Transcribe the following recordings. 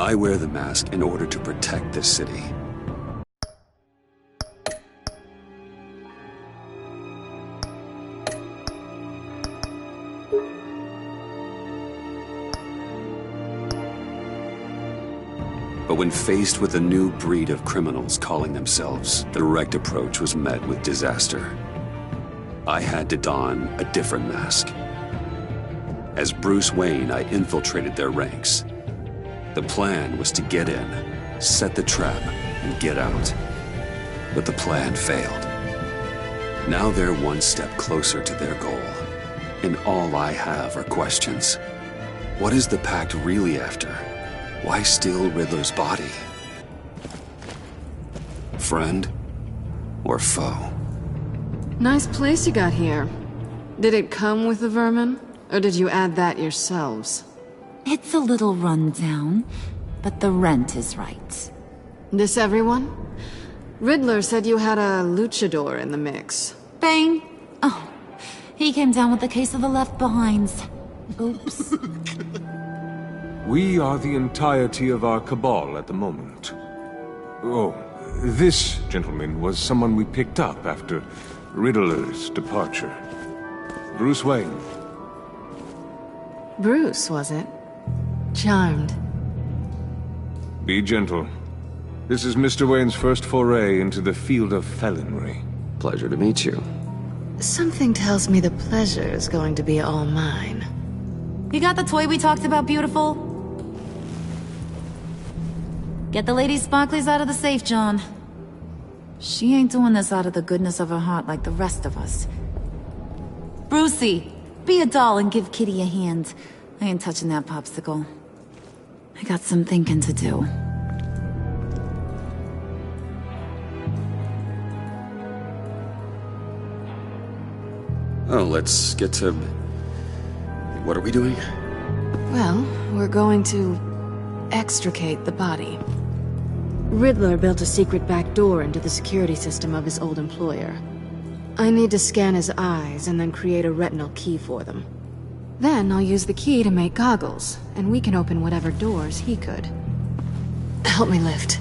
I wear the mask in order to protect this city. But when faced with a new breed of criminals calling themselves, the direct approach was met with disaster. I had to don a different mask. As Bruce Wayne, I infiltrated their ranks. The plan was to get in, set the trap, and get out. But the plan failed. Now they're one step closer to their goal. And all I have are questions. What is the Pact really after? Why steal Riddler's body? Friend or foe? Nice place you got here. Did it come with the vermin? Or did you add that yourselves? It's a little run down, but the rent is right. This everyone? Riddler said you had a luchador in the mix. Bane? Oh, he came down with a case of the left behinds. Oops. We are the entirety of our cabal at the moment. Oh, this gentleman was someone we picked up after Riddler's departure. Bruce Wayne. Bruce, was it? Charmed. Be gentle. This is Mr. Wayne's first foray into the field of felonry. Pleasure to meet you. Something tells me the pleasure is going to be all mine. You got the toy we talked about, beautiful? Get the lady sparklies out of the safe, John. She ain't doing this out of the goodness of her heart like the rest of us. Brucey, be a doll and give Kitty a hand. I ain't touching that popsicle. I got some thinking to do. Oh, let's get to... What are we doing? Well, we're going to extricate the body. Riddler built a secret back door into the security system of his old employer. I need to scan his eyes and then create a retinal key for them. Then I'll use the key to make goggles, and we can open whatever doors he could. Help me lift.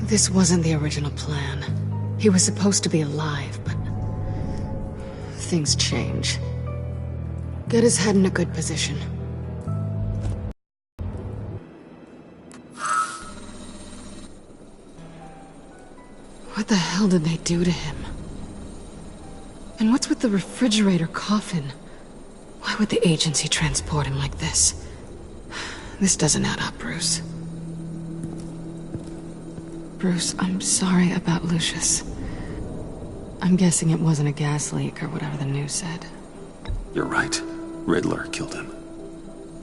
This wasn't the original plan. He was supposed to be alive, but... things change. Get his head in a good position. What the hell did they do to him? And what's with the refrigerator coffin? Why would the agency transport him like this? This doesn't add up, Bruce. Bruce, I'm sorry about Lucius. I'm guessing it wasn't a gas leak or whatever the news said. You're right. Riddler killed him.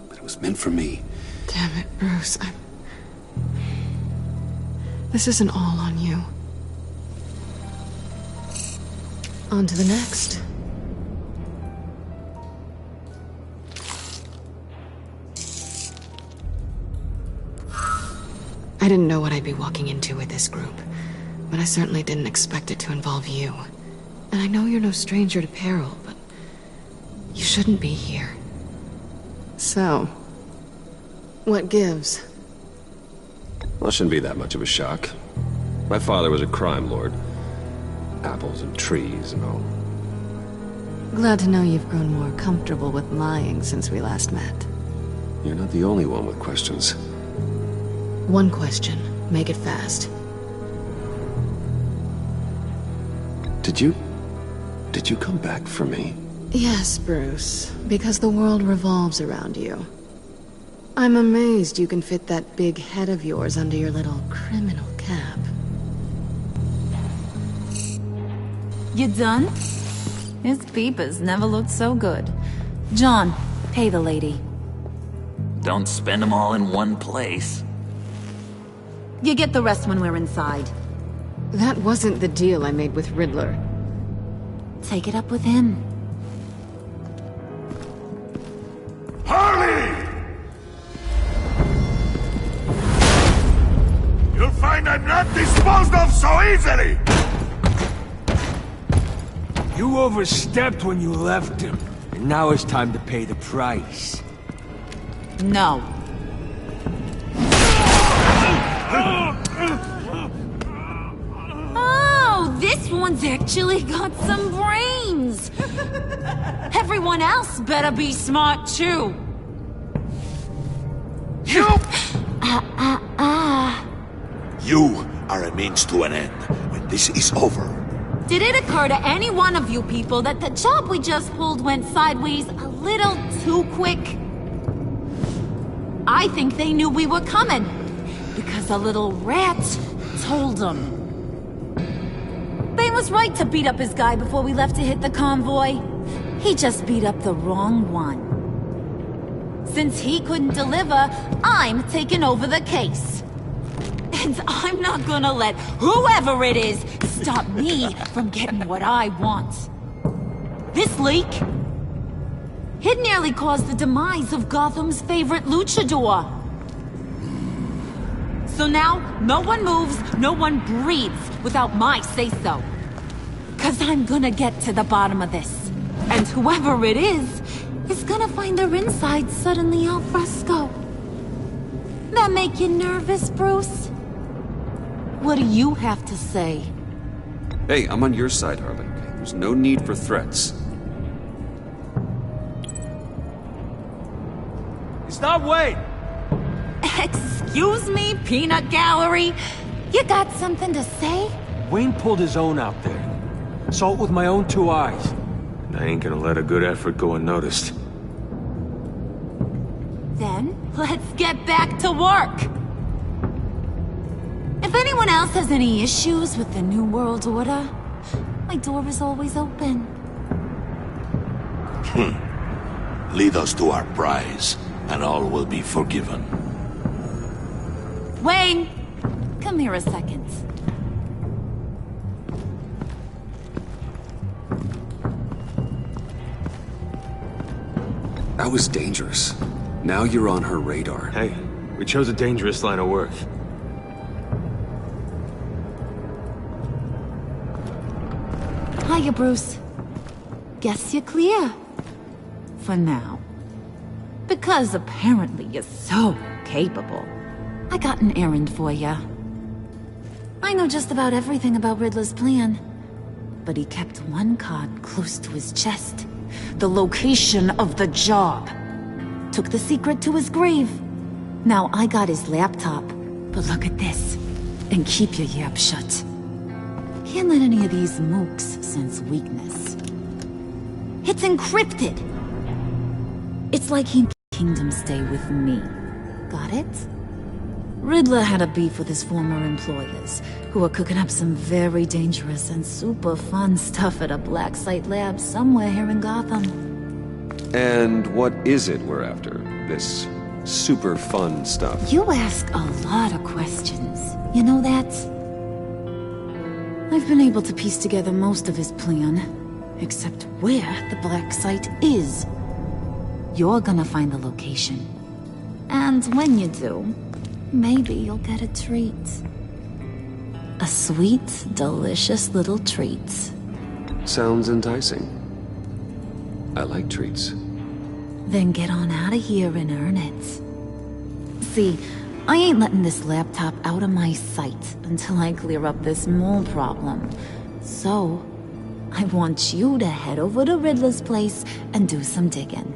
But it was meant for me. Damn it, Bruce. This isn't all on you. On to the next. I didn't know what I'd be walking into with this group, but I certainly didn't expect it to involve you. And I know you're no stranger to peril, but you shouldn't be here. So, what gives? Well, it shouldn't be that much of a shock. My father was a crime lord. Apples and trees and all. Glad to know you've grown more comfortable with lying since we last met. You're not the only one with questions. One question. Make it fast. Did you come back for me? Yes, Bruce. Because the world revolves around you. I'm amazed you can fit that big head of yours under your little criminal cap. You done? His peepers never looked so good. John, pay the lady. Don't spend them all in one place. You get the rest when we're inside. That wasn't the deal I made with Riddler. Take it up with him. Harley! You'll find I'm not disposed of so easily! You overstepped when you left him, and Now it's time to pay the price. No. Oh, this one's actually got some brains. Everyone else better be smart too. You! You are a means to an end. When this is over, Did it occur to any one of you people that the job we just pulled went sideways a little too quick? I think they knew we were coming, because a little rat told them. Bane was right to beat up his guy before we left to hit the convoy. He just beat up the wrong one. Since he couldn't deliver, I'm taking over the case. And I'm not gonna let whoever it is stop me from getting what I want. This leak, it nearly caused the demise of Gotham's favorite luchador. So now, no one moves, no one breathes without my say-so. 'Cause I'm gonna get to the bottom of this. And whoever it is gonna find their inside suddenly al fresco. That make you nervous, Bruce? What do you have to say? Hey, I'm on your side, Harley. There's no need for threats. Stop waiting! Excuse me, peanut gallery? You got something to say? Wayne pulled his own out there. Saw it with my own 2 eyes. And I ain't gonna let a good effort go unnoticed. Then, let's get back to work. If anyone else has any issues with the New World Order, my door is always open. lead us to our prize, and all will be forgiven. Wayne, come here a second. That was dangerous. Now you're on her radar. Hey, we chose a dangerous line of work. Hiya, Bruce. Guess you're clear. For now. Because apparently you're so capable. I got an errand for ya. I know just about everything about Riddler's plan. But he kept one card close to his chest. The location of the job. Took the secret to his grave. Now I got his laptop. But look at this. And keep your yap shut. Can't let any of these mooks sense weakness. It's encrypted. It's like he Kingdom stay with me. Got it? Riddler had a beef with his former employers, who were cooking up some very dangerous and super fun stuff at a black site lab somewhere here in Gotham. And what is it we're after? This super fun stuff? You ask a lot of questions. You know that? I've been able to piece together most of his plan, except where the black site is. You're gonna find the location. And when you do, maybe you'll get a treat. A sweet, delicious little treat. Sounds enticing. I like treats. Then get on out of here and earn it. See, I ain't letting this laptop out of my sight until I clear up this mole problem. So, I want you to head over to Riddler's place and do some digging.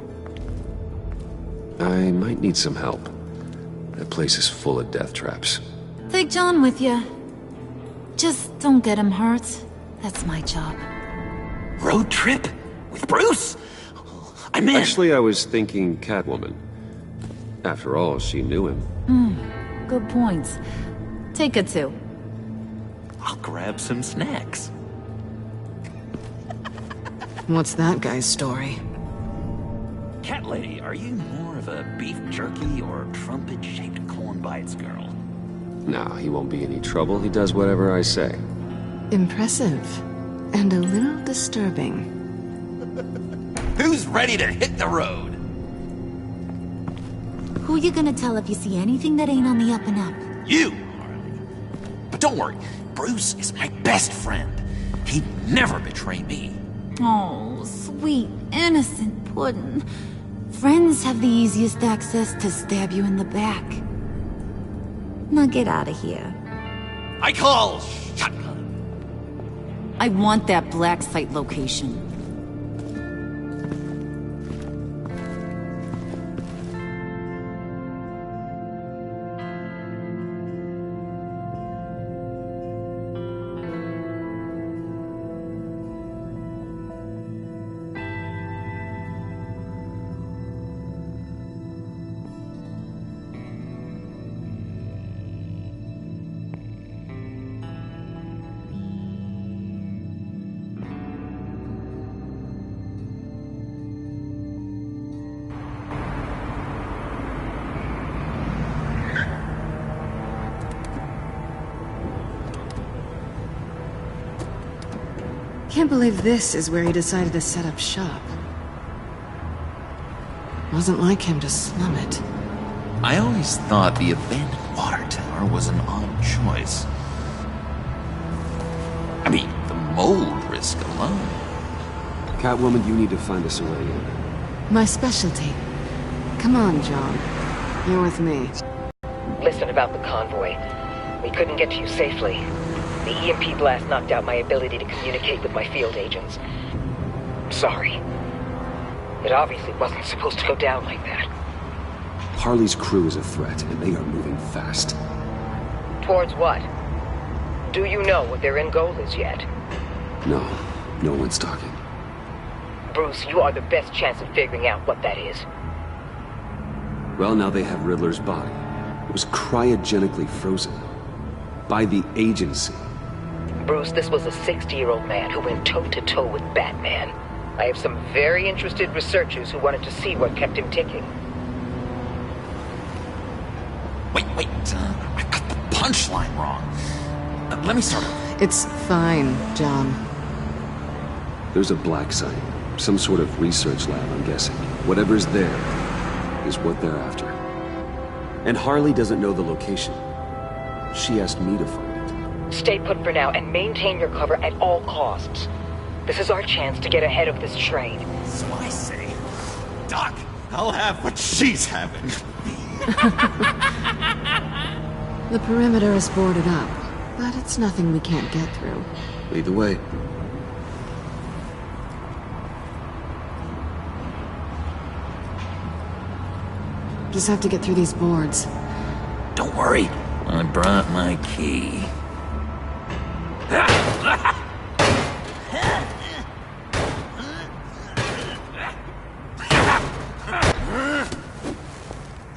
I might need some help. That place is full of death traps. Take John with you. Just don't get him hurt. That's my job. Road trip? With Bruce? I'm in. Actually, I was thinking Catwoman. After all, she knew him. Good point. Take her too. I'll grab some snacks. What's that guy's story? Cat lady, are you more of a beef jerky or trumpet-shaped corn bites girl? Nah, he won't be any trouble. He does whatever I say. Impressive. And a little disturbing. Who's ready to hit the road? Who you gonna tell if you see anything that ain't on the up and up? You, Harley. But don't worry, Bruce is my best friend. He'd never betray me. Oh, sweet, innocent important. Friends have the easiest access to stab you in the back. Now get out of here. I call shotgun. I want that black site location. Can't believe this is where he decided to set up shop. Wasn't like him to slum it. I always thought the abandoned water tower was an odd choice. I mean, the mold risk alone. Catwoman, you need to find us a way in. My specialty. Come on, John. You're with me. Listen about the convoy. We couldn't get to you safely. The EMP blast knocked out my ability to communicate with my field agents. Sorry. It obviously wasn't supposed to go down like that. Harley's crew is a threat, and they are moving fast. Towards what? Do you know what their end goal is yet? No, no one's talking. Bruce, you are the best chance of figuring out what that is. Well, now they have Riddler's body. It was cryogenically frozen. By the agency. Bruce, this was a 60-year-old man who went toe-to-toe with Batman. I have some very interested researchers who wanted to see what kept him ticking. Wait, I got the punchline wrong. Let me start over. It's fine, John. There's a black site. Some sort of research lab, I'm guessing. Whatever's there is what they're after. And Harley doesn't know the location. She asked me to find it. Stay put for now and maintain your cover at all costs. This is our chance to get ahead of this train. So I say, Doc, I'll have what she's having. The perimeter is boarded up, but it's nothing we can't get through. Lead the way. Just have to get through these boards. Don't worry, I brought my key.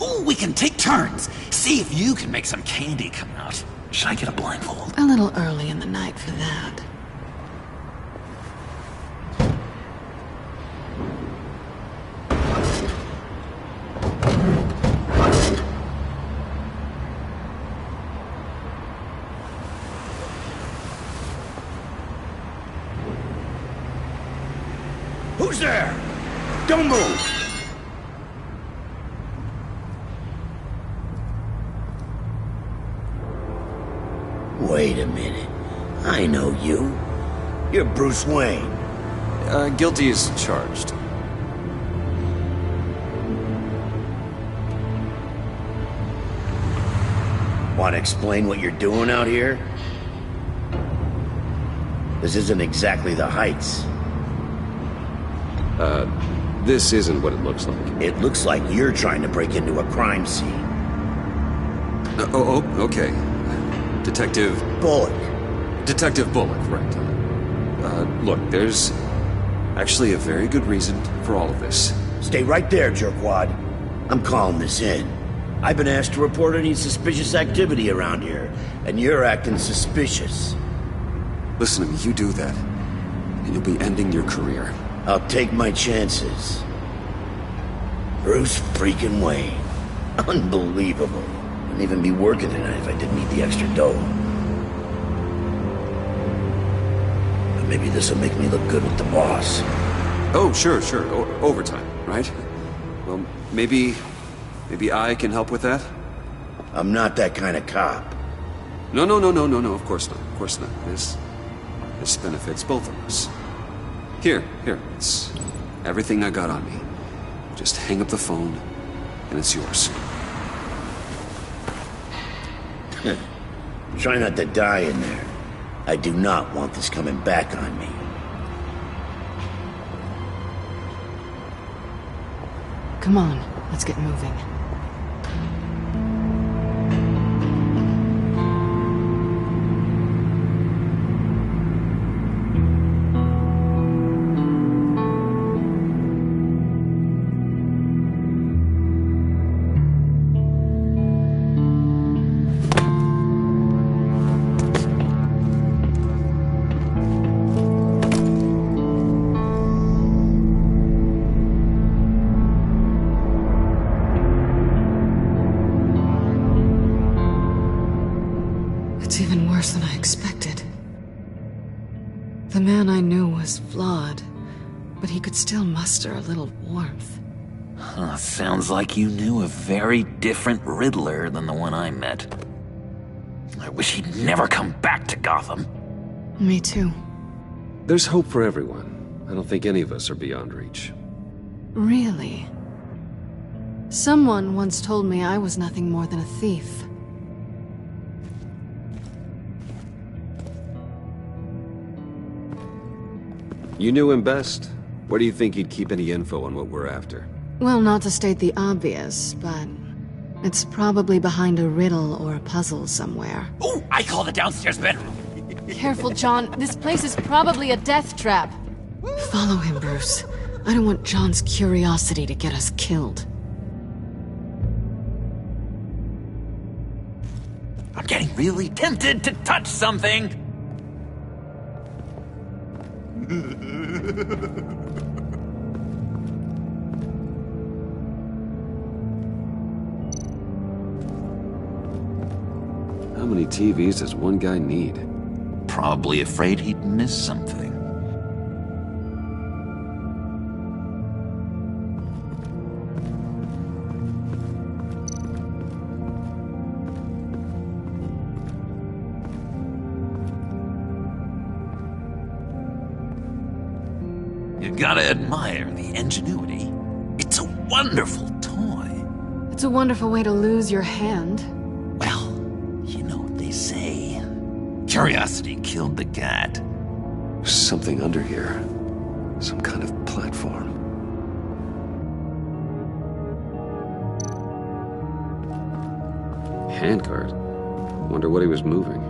Ooh, we can take turns. See if you can make some candy come out. Should I get a blindfold? A little early in the night for that. Who's there? Don't move! Wait a minute. I know you. You're Bruce Wayne. Guilty as charged. Want to explain what you're doing out here? This isn't exactly the Heights. This isn't what it looks like. It looks like you're trying to break into a crime scene. Okay. Detective Bullock. right. Look, there's actually a very good reason for all of this. Stay right there, jerkwad. I'm calling this in. I've been asked to report any suspicious activity around here, and you're acting suspicious. Listen to me, you do that, and you'll be ending your career. I'll take my chances. Bruce freaking Wayne. Unbelievable. Wouldn't even be working tonight if I didn't need the extra dough. But maybe this'll make me look good with the boss. Oh, sure. Overtime, right? Well, maybe I can help with that? I'm not that kind of cop. No, of course not. This benefits both of us. Here, it's everything I got on me. Just hang up the phone, and it's yours. Try not to die in there. I do not want this coming back on me. Come on, let's get moving. It's even worse than I expected. The man I knew was flawed, but he could still muster a little warmth. Sounds like you knew a very different Riddler than the one I met. I wish he'd never come back to Gotham. Me too. There's hope for everyone. I don't think any of us are beyond reach. Really? Someone once told me I was nothing more than a thief. You knew him best. Where do you think he'd keep any info on what we're after? Well, not to state the obvious, but it's probably behind a riddle or a puzzle somewhere. Oh, I call the downstairs bedroom. Careful, John. This place is probably a death trap. Follow him, Bruce. I don't want John's curiosity to get us killed. I'm getting really tempted to touch something. How many TVs does one guy need? Probably afraid he'd miss something. You gotta admire the ingenuity. It's a wonderful toy. It's a wonderful way to lose your hand. Well, you know what they say. Curiosity killed the cat. There's something under here. Some kind of platform. Handcart. Wonder what he was moving.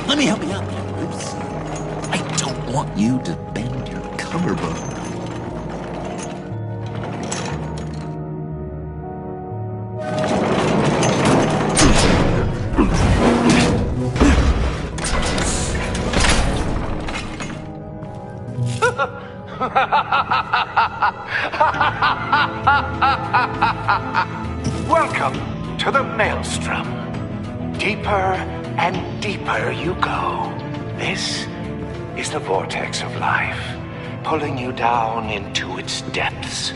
Let me help you out there, Bruce. I don't want you to bend your collarbone. Welcome to the Maelstrom. Deeper and deeper you go. This is the vortex of life, pulling you down into its depths.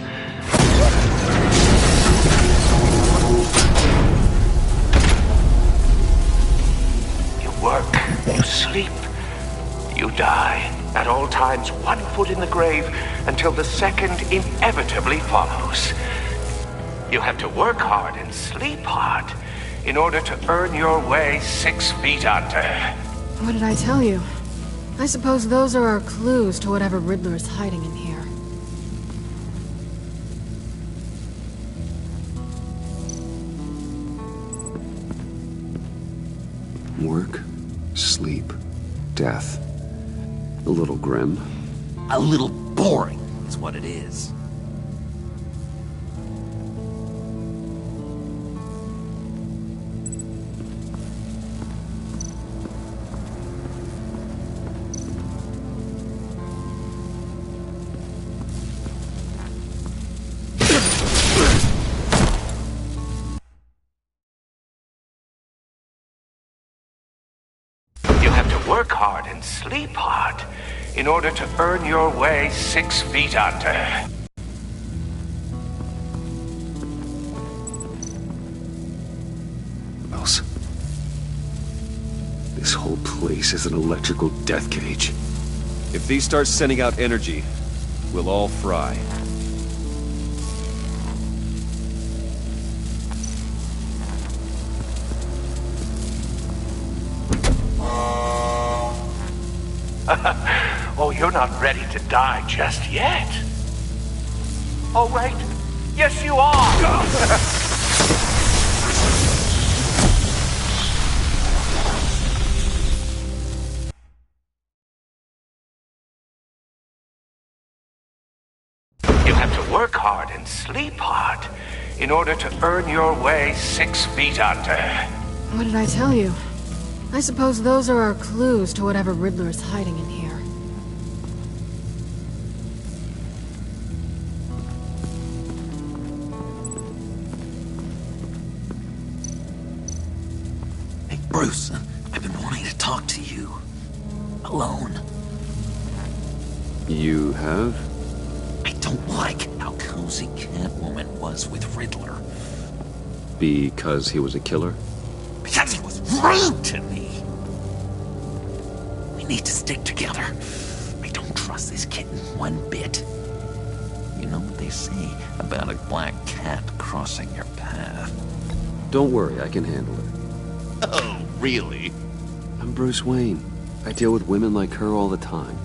You work, you sleep, you die. At all times, 1 foot in the grave until the second inevitably follows. You have to work hard and sleep hard in order to earn your way 6 feet under. What did I tell you? I suppose those are our clues to whatever Riddler is hiding in here. Work, sleep, death. A little grim. A little boring is what it is. You have to work hard and sleep hard in order to earn your way 6 feet under. Wells. This whole place is an electrical death cage. If these start sending out energy, we'll all fry. Oh, you're not ready to die just yet. Oh, wait. Yes, you are! You have to work hard and sleep hard in order to earn your way 6 feet under. What did I tell you? I suppose those are our clues to whatever Riddler is hiding in here. Hey, Bruce, I've been wanting to talk to you. Alone. You have? I don't like how cozy Catwoman was with Riddler. Because he was a killer? Because he was rude to me. We need to stick together. I don't trust this kitten one bit. You know what they say about a black cat crossing your path? Don't worry, I can handle it. Oh, really? I'm Bruce Wayne. I deal with women like her all the time.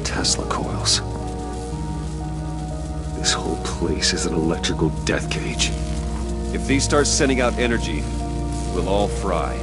Tesla coils. This whole place is an electrical death cage. If these start sending out energy, we'll all fry.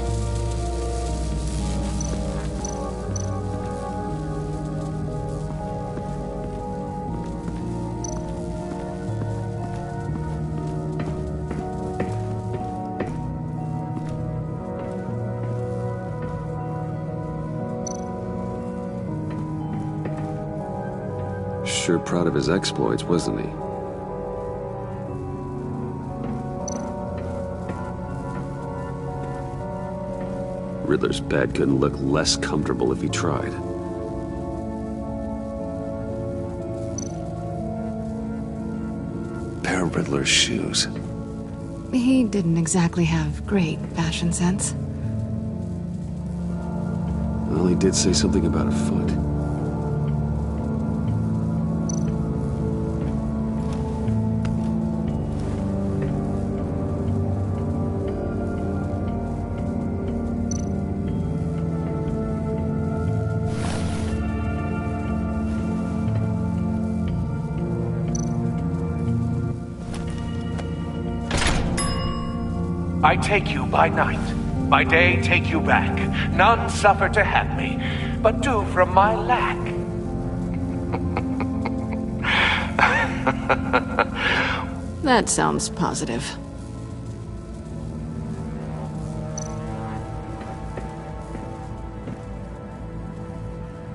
Sure proud of his exploits, wasn't he? Riddler's bed couldn't look less comfortable if he tried. Pair of Riddler's shoes. He didn't exactly have great fashion sense. Well, he did say something about a foot. I take you by night, by day take you back. None suffer to have me, but do from my lack. That sounds positive.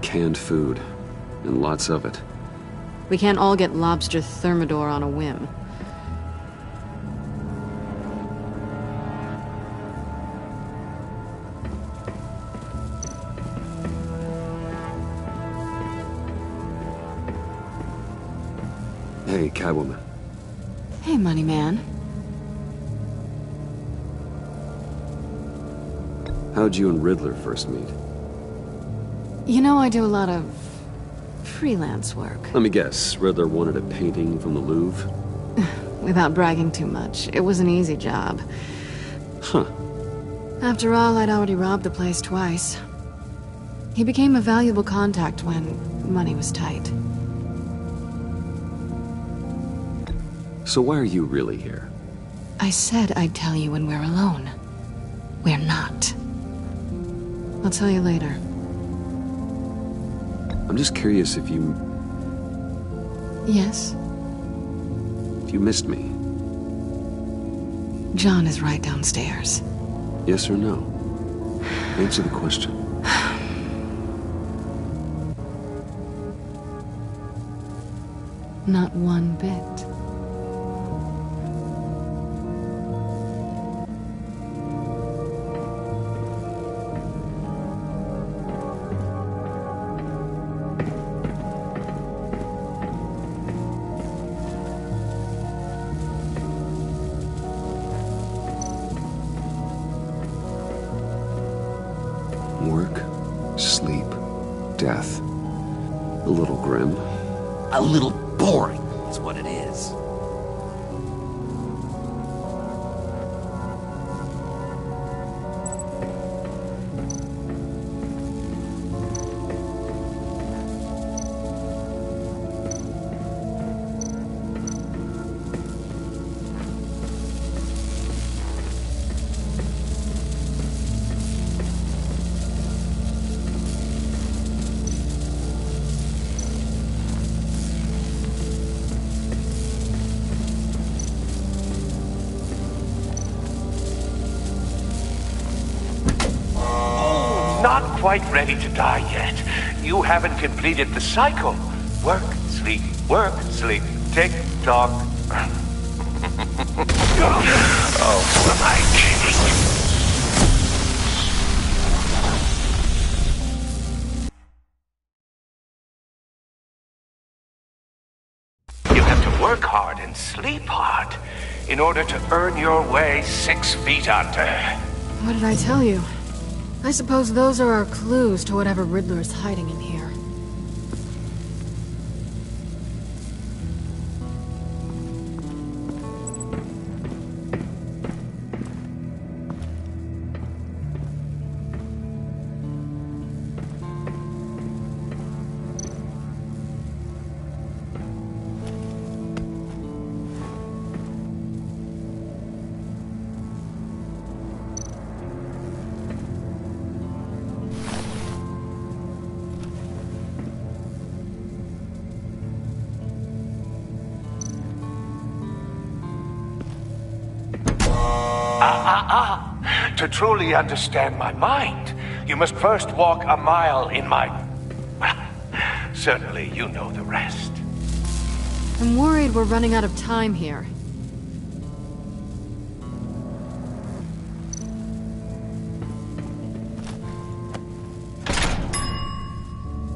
Canned food, and lots of it. We can't all get lobster thermidor on a whim. Hey, Catwoman. Hey, money man. How'd you and Riddler first meet? You know, I do a lot of freelance work. Let me guess, Riddler wanted a painting from the Louvre? Without bragging too much, it was an easy job. Huh. After all, I'd already robbed the place twice. He became a valuable contact when money was tight. So why are you really here? I said I'd tell you when we're alone. We're not. I'll tell you later. I'm just curious if you... Yes? if you missed me. John is right downstairs. Yes or no? Answer the question. Not one bit. Work, sleep, death. A little grim. A little boring is what it is. Not quite ready to die yet. You haven't completed the cycle. Work, sleep, tick tock. Oh, who am I kidding? You have to work hard and sleep hard in order to earn your way 6 feet under. What did I tell you? I suppose those are our clues to whatever Riddler is hiding in here. To truly understand my mind, you must first walk a mile in my... Well, certainly you know the rest. I'm worried we're running out of time here.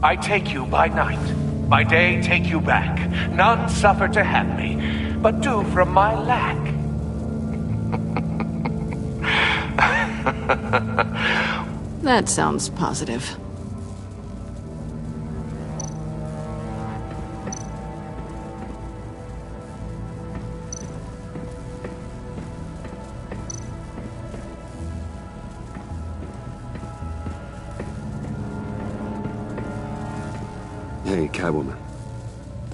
I take you by night. By day, take you back. None suffer to have me, but do from my lack. That sounds positive. Hey, Catwoman.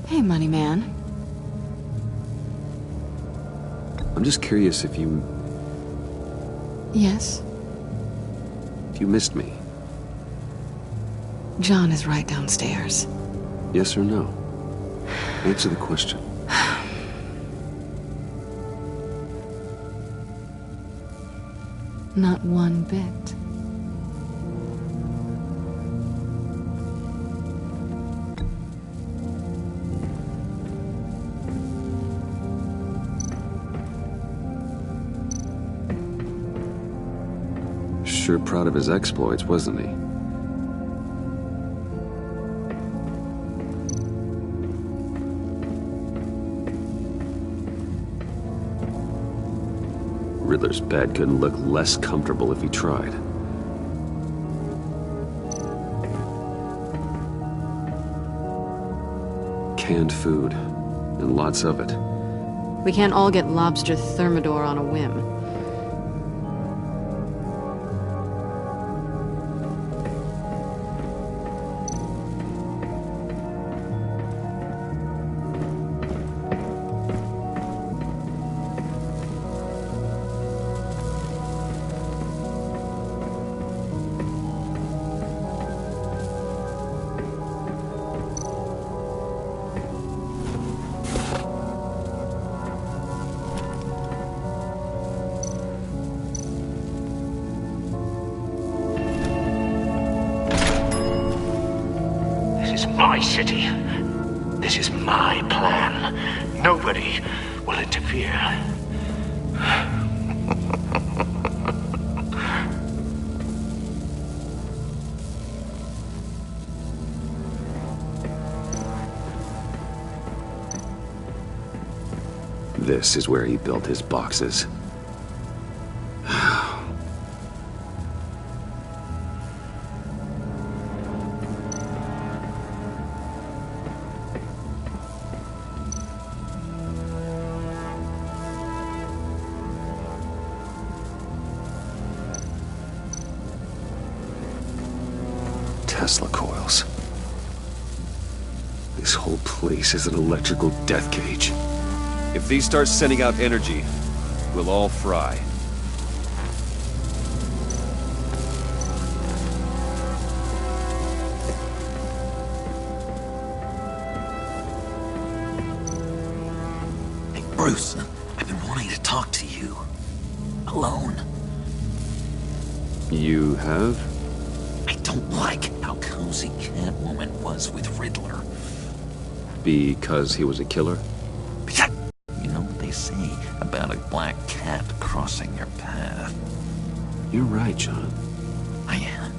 Hey, Money Man. I'm just curious if you... Yes? If you missed me. John is right downstairs. Yes or no? Answer the question. Not one bit. Sure proud of his exploits, wasn't he? Riddler's bed couldn't look less comfortable if he tried. Canned food, and lots of it. We can't all get lobster thermidor on a whim. My city. This is my plan. Nobody will interfere. This is where he built his boxes. Tesla coils. This whole place is an electrical death cage. If these start sending out energy, we'll all fry. Hey, Bruce, I've been wanting to talk to you. Alone. You have? I don't like how cozy Catwoman was with Riddler. Because he was a killer? You know what they say about a black cat crossing your path? You're right, John. I am.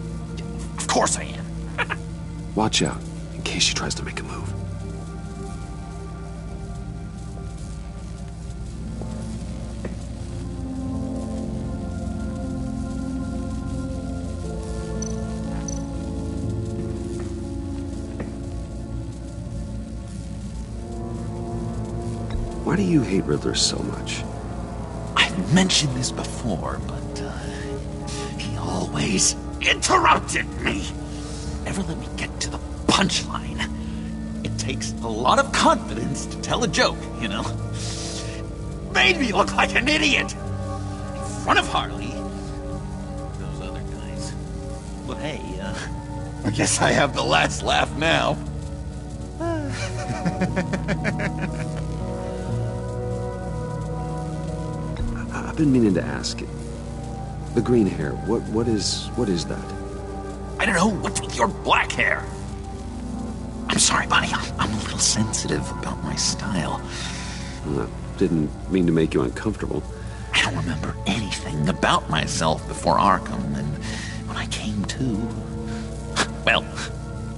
Of course I am. Watch out, in case she tries to make a move. Why do you hate Riddler so much? I've mentioned this before, but he always interrupted me. Never let me get to the punchline. It takes a lot of confidence to tell a joke, you know? Made me look like an idiot in front of Harley. Those other guys. But hey, I guess I have the last laugh now. I've been meaning to ask. The green hair, what is that? I don't know what's with your black hair. I'm sorry, buddy. I'm a little sensitive about my style. I didn't mean to make you uncomfortable. I don't remember anything about myself before Arkham, and when I came to, well,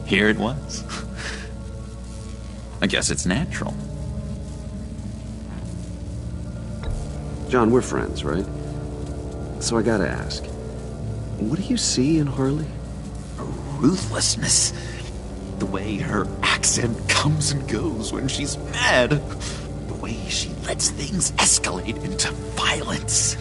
here it was. I guess it's natural. John, we're friends, right? So I gotta ask, what do you see in Harley? Ruthlessness. The way her accent comes and goes when she's mad. The way she lets things escalate into violence.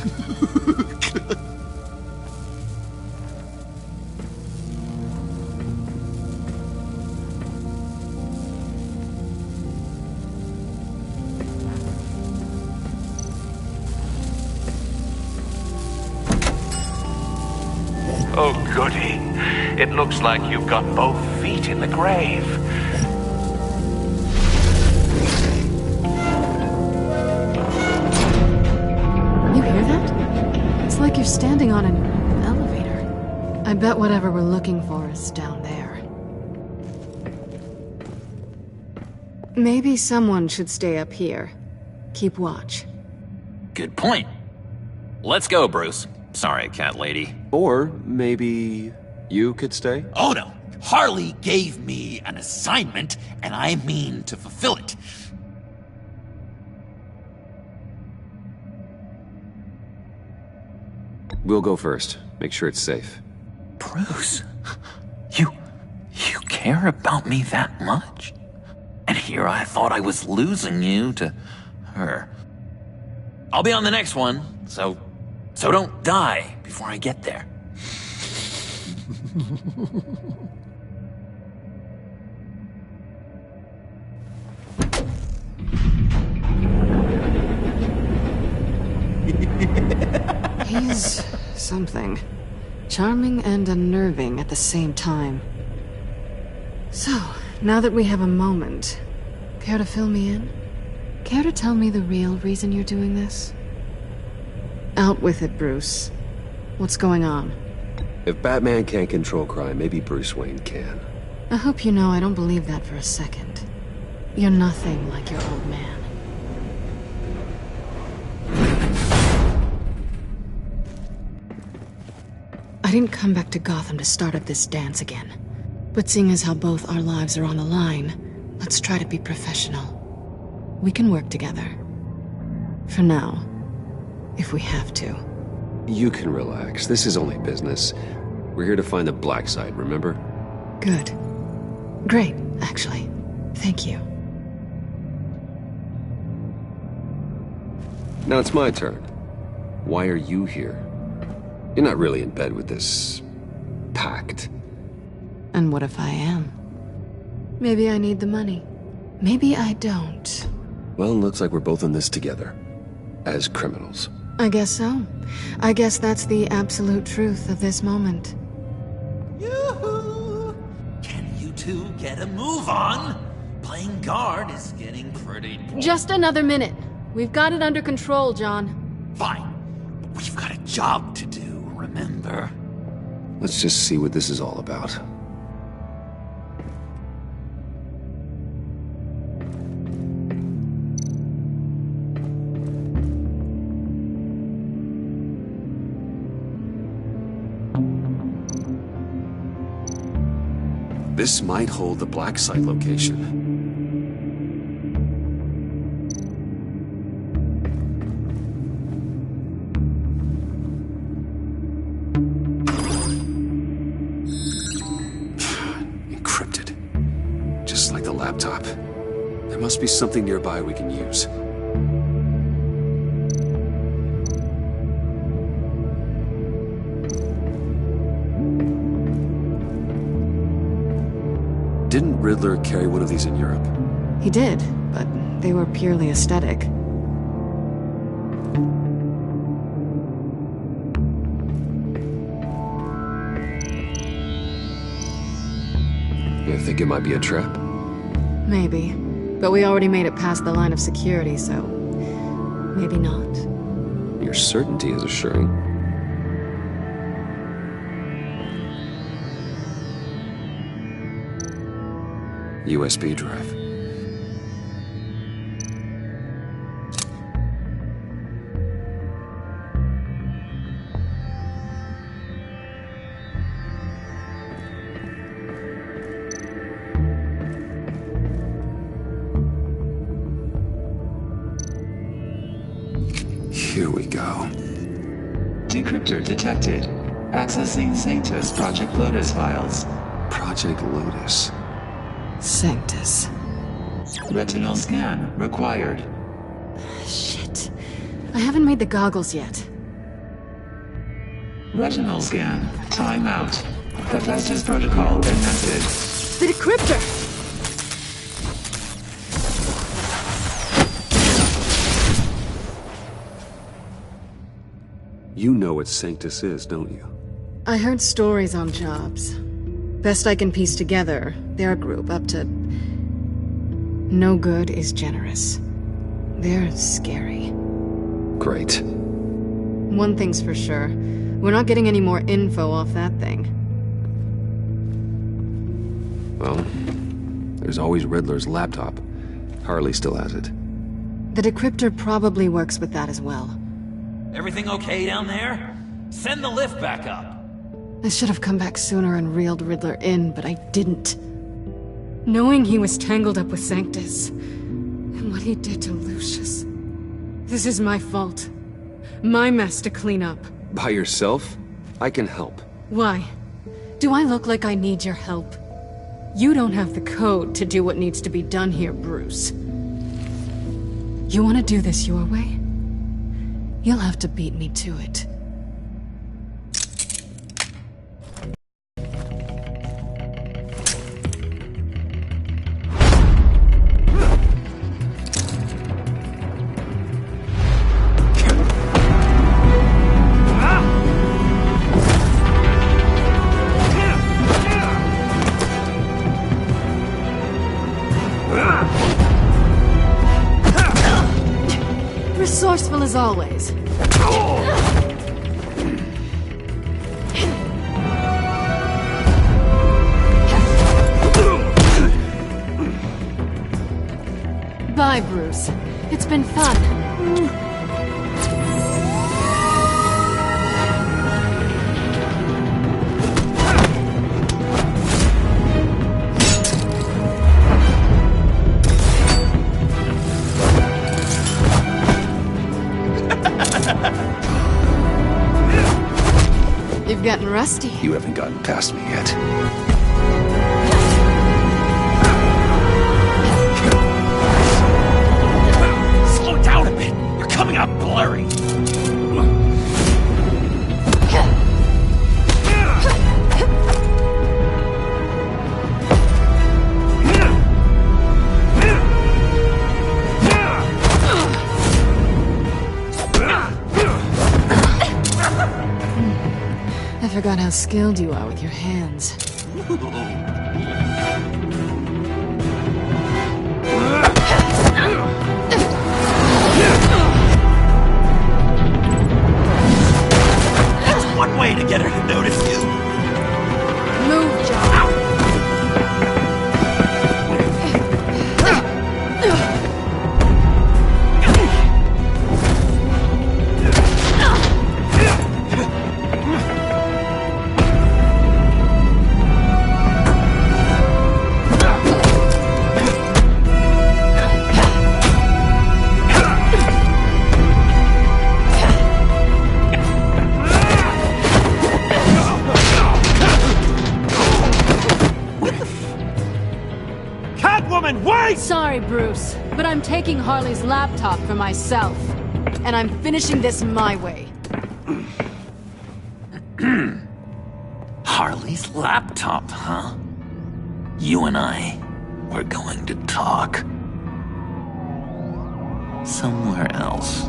Oh, goody. It looks like you've got both feet in the grave. You hear that? It's like you're standing on an elevator. I bet whatever we're looking for is down there. Maybe someone should stay up here. Keep watch. Good point. Let's go, Bruce. Sorry, cat lady. Or maybe you could stay? Oh no! Harley gave me an assignment, and I mean to fulfill it. We'll go first. Make sure it's safe. Bruce, you care about me that much? And here I thought I was losing you to her. I'll be on the next one, so don't die before I get there. He's something. Charming and unnerving at the same time. So, now that we have a moment, care to fill me in? Care to tell me the real reason you're doing this? Out with it, Bruce. What's going on? If Batman can't control crime, maybe Bruce Wayne can. I hope you know I don't believe that for a second. You're nothing like your old man. I didn't come back to Gotham to start up this dance again. But seeing as how both our lives are on the line, let's try to be professional. We can work together. For now. If we have to. You can relax. This is only business. We're here to find the black side, remember? Good. Great, actually. Thank you. Now it's my turn. Why are you here? You're not really in bed with this pact. And what if I am? Maybe I need the money. Maybe I don't. Well, looks like we're both in this together. As criminals. I guess so. I guess that's the absolute truth of this moment. Yoo-hoo! Can you two get a move on? Playing guard is getting pretty boring. Just another minute. We've got it under control, John. Fine. But we've got a job to do, remember? Let's just see what this is all about. This might hold the black site location. Encrypted. Just like the laptop. There must be something nearby we can use. Didn't Riddler carry one of these in Europe? He did, but they were purely aesthetic. You think it might be a trap? Maybe. But we already made it past the line of security, so... maybe not. Your certainty is assuring. USB drive. Here we go. Decryptor detected. Accessing Sanctus Project Lotus files. Project Lotus. Sanctus. Retinal scan required. Shit. I haven't made the goggles yet. Retinal scan. Timeout. Hephaestus protocol enacted. The decryptor! You know what Sanctus is, don't you? I heard stories on jobs. Best I can piece together, they're a group up to... no good is generous. They're scary. Great. One thing's for sure. We're not getting any more info off that thing. Well, there's always Riddler's laptop. Harley still has it. The decryptor probably works with that as well. Everything okay down there? Send the lift back up. I should have come back sooner and reeled Riddler in, but I didn't. Knowing he was tangled up with Sanctus, and what he did to Lucius. This is my fault. My mess to clean up. By yourself? I can help. Why? Do I look like I need your help? You don't have the code to do what needs to be done here, Bruce. You want to do this your way? You'll have to beat me to it. Resourceful as always. Bye, Bruce. It's been fun. You've gotten rusty. You haven't gotten past me yet. Slow down a bit. You're coming out blurry. about how skilled you are with your hands. That's one way to get her to notice you. Move, John. Sorry, Bruce, but I'm taking Harley's laptop for myself. And I'm finishing this my way. Harley's laptop, huh? You and I, we're going to talk. Somewhere else.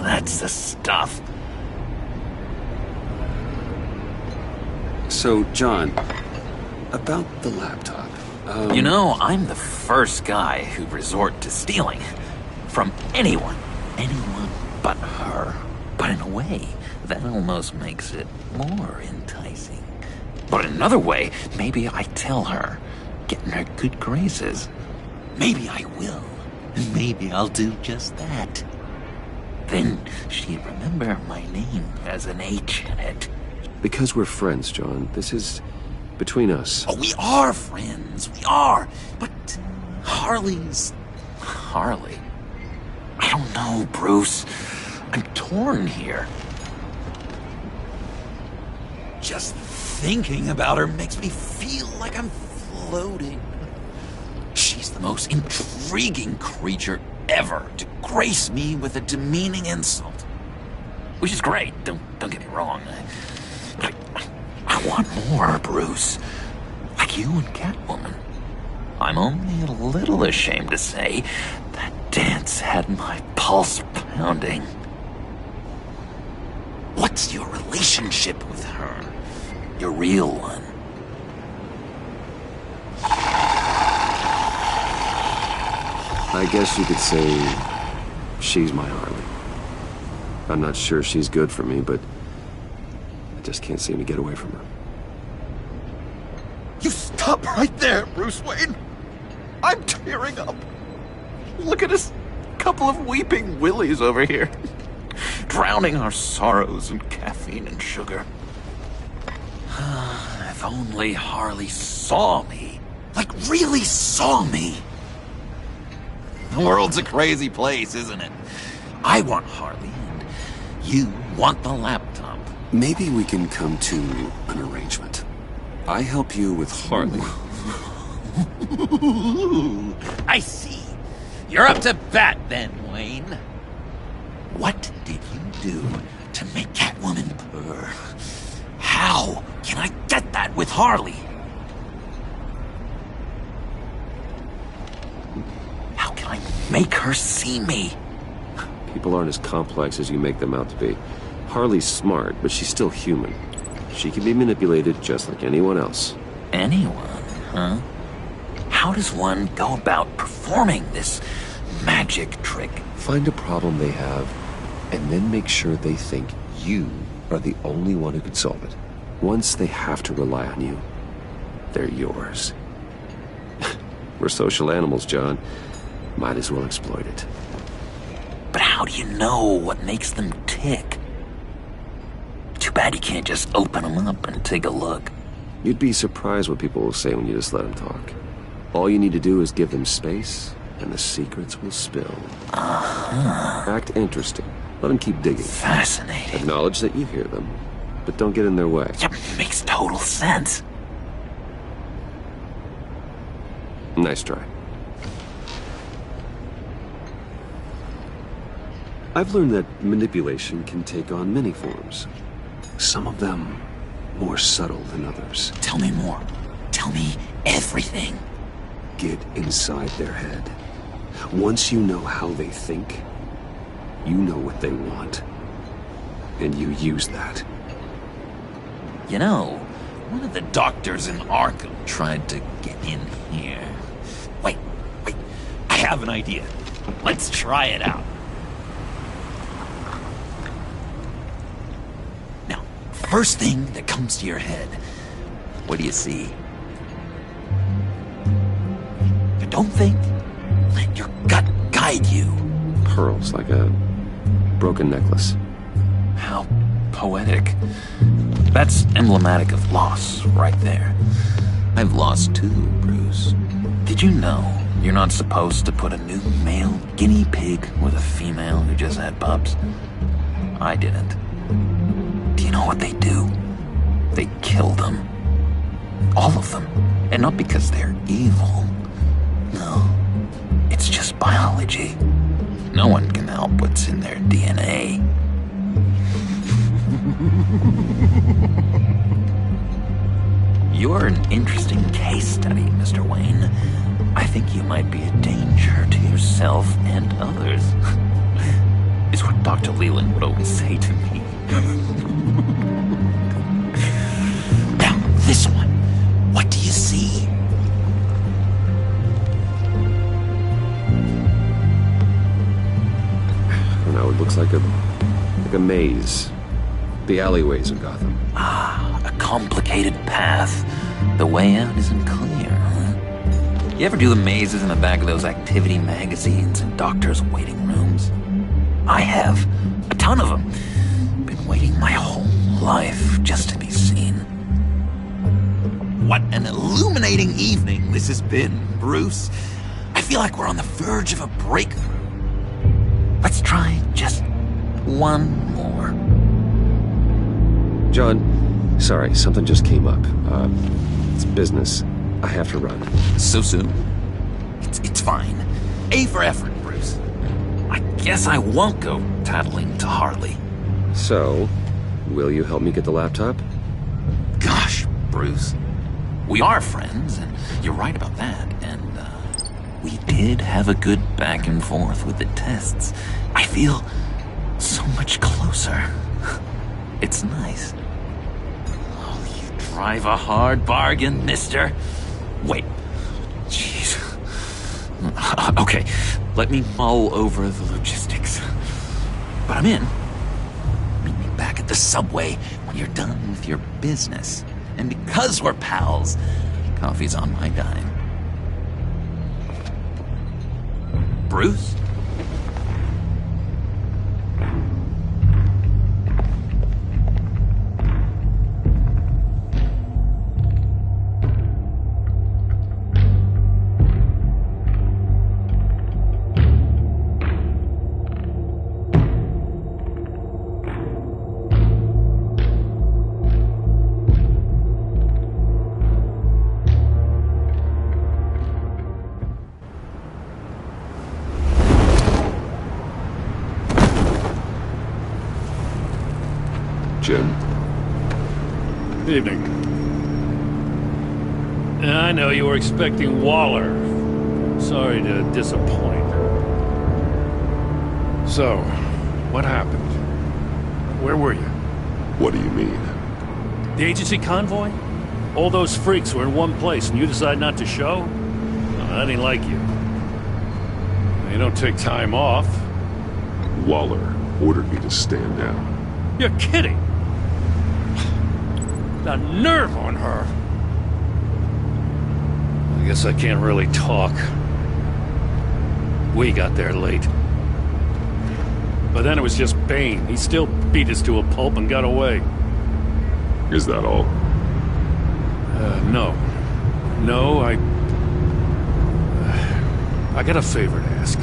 That's the stuff. So, John, about the laptop. You know, I'm the first guy who'd resort to stealing. From anyone. Anyone but her. But in a way, that almost makes it more enticing. But in another way, maybe I tell her, get in her good graces. Maybe I will. And maybe I'll do just that. Then she'd remember my name has an H in it. Because we're friends, John. This is between us. Oh, we are friends. We are. But Harley's... Harley? I don't know, Bruce. I'm torn here. Just thinking about her makes me feel like I'm floating. She's the most intriguing creature ever to grace me with a demeaning insult. Which is great, don't get me wrong. But I want more, Bruce. Like you and Catwoman. I'm only a little ashamed to say that dance had my pulse pounding. What's your relationship with her? Your real one? I guess you could say she's my Harley. I'm not sure she's good for me, but I just can't seem to get away from her. You stop right there, Bruce Wayne. I'm tearing up. Look at us, couple of weeping willies over here. Drowning our sorrows in caffeine and sugar. If only Harley saw me. Like, really saw me. The world's a crazy place, isn't it? I want Harley, and you want the laptop. Maybe we can come to an arrangement. I help you with Harley. I see. You're up to bat then, Wayne. What did you do to make Catwoman purr? How can I get that with Harley? How can I make her see me? People aren't as complex as you make them out to be. Harley's smart, but she's still human. She can be manipulated just like anyone else. Anyone, huh? How does one go about performing this magic trick? Find a problem they have, and then make sure they think you are the only one who can solve it. Once they have to rely on you, they're yours. We're social animals, John. Might as well exploit it. But how do you know what makes them tick? Too bad you can't just open them up and take a look. You'd be surprised what people will say when you just let them talk. All you need to do is give them space, and the secrets will spill. Act interesting. Let them keep digging. Fascinating. Acknowledge that you hear them, but don't get in their way. Yeah, makes total sense. Nice try. I've learned that manipulation can take on many forms. Some of them more subtle than others. Tell me more. Tell me everything. Get inside their head. Once you know how they think, you know what they want. And you use that. You know, one of the doctors in Arkham tried to get in here. Wait. I have an idea. Let's try it out. Now, first thing that comes to your head, what do you see? You don't think? Let your gut guide you. Pearls, like a broken necklace. How poetic. That's emblematic of loss, right there. I've lost too, Bruce. Did you know you're not supposed to put a new male guinea pig with a female who just had pups? I didn't. Do you know what they do? They kill them. All of them. And not because they're evil. No. It's just biology. No one can help what's in their DNA. You're an interesting case study, Mr. Wayne. I think you might be a danger to yourself and others. It's what Dr. Leland would always say to me. Now, this one. What do you see? I don't know, it looks like a maze. The alleyways of Gotham. Ah, a complicated path. The way out isn't clear, huh? You ever do the mazes in the back of those activity magazines and doctors' waiting rooms? I have. A ton of them. Been waiting my whole life just to be seen. What an illuminating evening this has been, Bruce. I feel like we're on the verge of a breakthrough. Let's try just one more. John, sorry, something just came up. It's business. I have to run. So soon? It's fine. A for effort, Bruce. I guess I won't go tattling to Harley. So, will you help me get the laptop? Gosh, Bruce. We are friends, and you're right about that. And, we did have a good back and forth with the tests. I feel so much closer. It's nice. Oh, you drive a hard bargain, mister. Wait. Jeez. Okay, let me mull over the logistics. But I'm in. Meet me back at the subway when you're done with your business. And because we're pals, coffee's on my dime. Bruce? Jim. Evening. I know you were expecting Waller. Sorry to disappoint. So, what happened? Where were you? What do you mean? The agency convoy? All those freaks were in one place and you decide not to show? No, that ain't like you. You don't take time off. Waller ordered me to stand down. You're kidding! The nerve on her! I guess I can't really talk. We got there late. But then it was just Bane. He still beat us to a pulp and got away. Is that all? No. No, I got a favor to ask.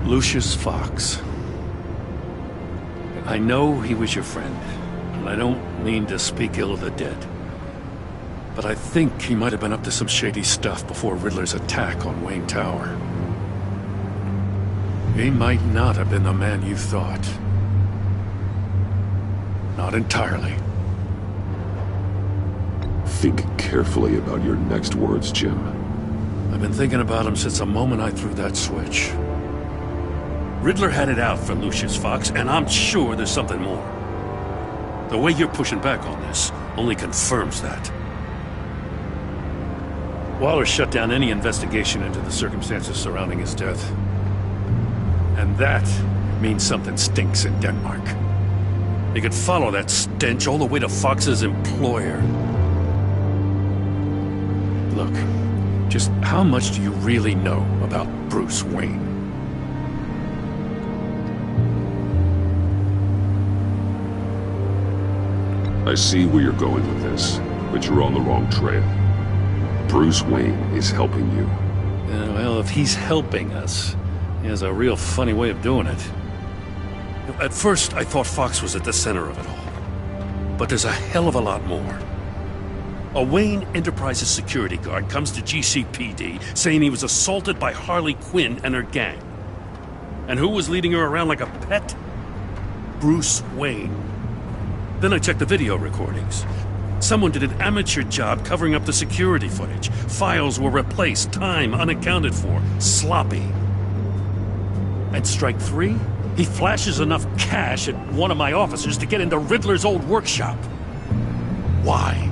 Lucius Fox. I know he was your friend, and I don't mean to speak ill of the dead. But I think he might have been up to some shady stuff before Riddler's attack on Wayne Tower. He might not have been the man you thought. Not entirely. Think carefully about your next words, Jim. I've been thinking about him since the moment I threw that switch. Riddler had it out for Lucius Fox, and I'm sure there's something more. The way you're pushing back on this only confirms that. Waller shut down any investigation into the circumstances surrounding his death. And that means something stinks in Denmark. They could follow that stench all the way to Fox's employer. Look, just how much do you really know about Bruce Wayne? I see where you're going with this, but you're on the wrong trail. Bruce Wayne is helping you. Yeah, well, if he's helping us, he has a real funny way of doing it. At first, I thought Fox was at the center of it all. But there's a hell of a lot more. A Wayne Enterprises security guard comes to GCPD saying he was assaulted by Harley Quinn and her gang. And who was leading her around like a pet? Bruce Wayne. Then I checked the video recordings. Someone did an amateur job covering up the security footage. Files were replaced, time unaccounted for, sloppy. At strike 3, he flashes enough cash at one of my officers to get into Riddler's old workshop. Why?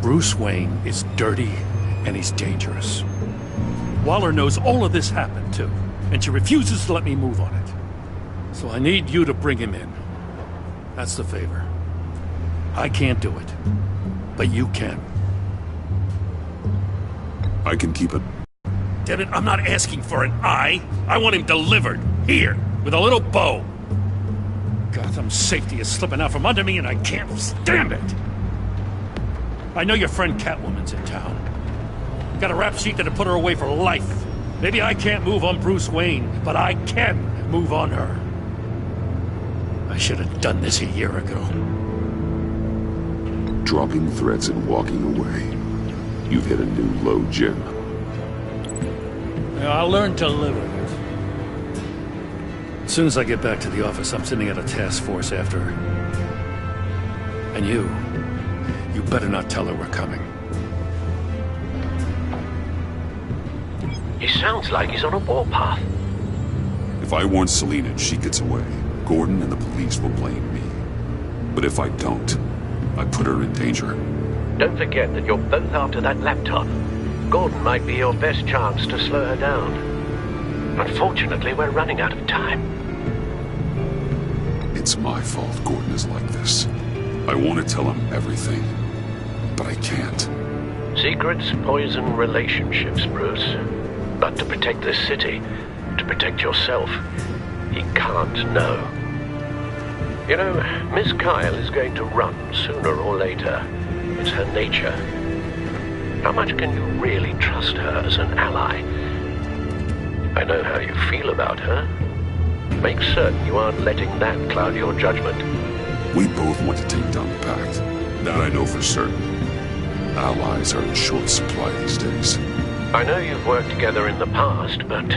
Bruce Wayne is dirty and he's dangerous. Waller knows all of this happened too, and she refuses to let me move on it. So I need you to bring him in. That's the favor. I can't do it, but you can. I can keep it. Damn it, I'm not asking for an eye. I want him delivered, here, with a little bow. Gotham's safety is slipping out from under me and I can't stand it. I know your friend Catwoman's in town. Got a rap sheet that'll put her away for life. Maybe I can't move on Bruce Wayne, but I can move on her. I should have done this a year ago. Dropping threats and walking away. You've hit a new low, Jim. I'll learn to live with it. As soon as I get back to the office, I'm sending out a task force after her. And you better not tell her we're coming. He sounds like he's on a warpath. If I warn Selina and she gets away, Gordon and the police will blame me. But if I don't, I put her in danger. Don't forget that you're both after that laptop. Gordon might be your best chance to slow her down. Unfortunately, we're running out of time. It's my fault Gordon is like this. I want to tell him everything, but I can't. Secrets poison relationships, Bruce. But to protect this city, to protect yourself, he can't know. You know, Miss Kyle is going to run sooner or later. It's her nature. How much can you really trust her as an ally? I know how you feel about her. Make certain you aren't letting that cloud your judgment. We both want to take down the Pact. That I know for certain. Allies are in short supply these days. I know you've worked together in the past, but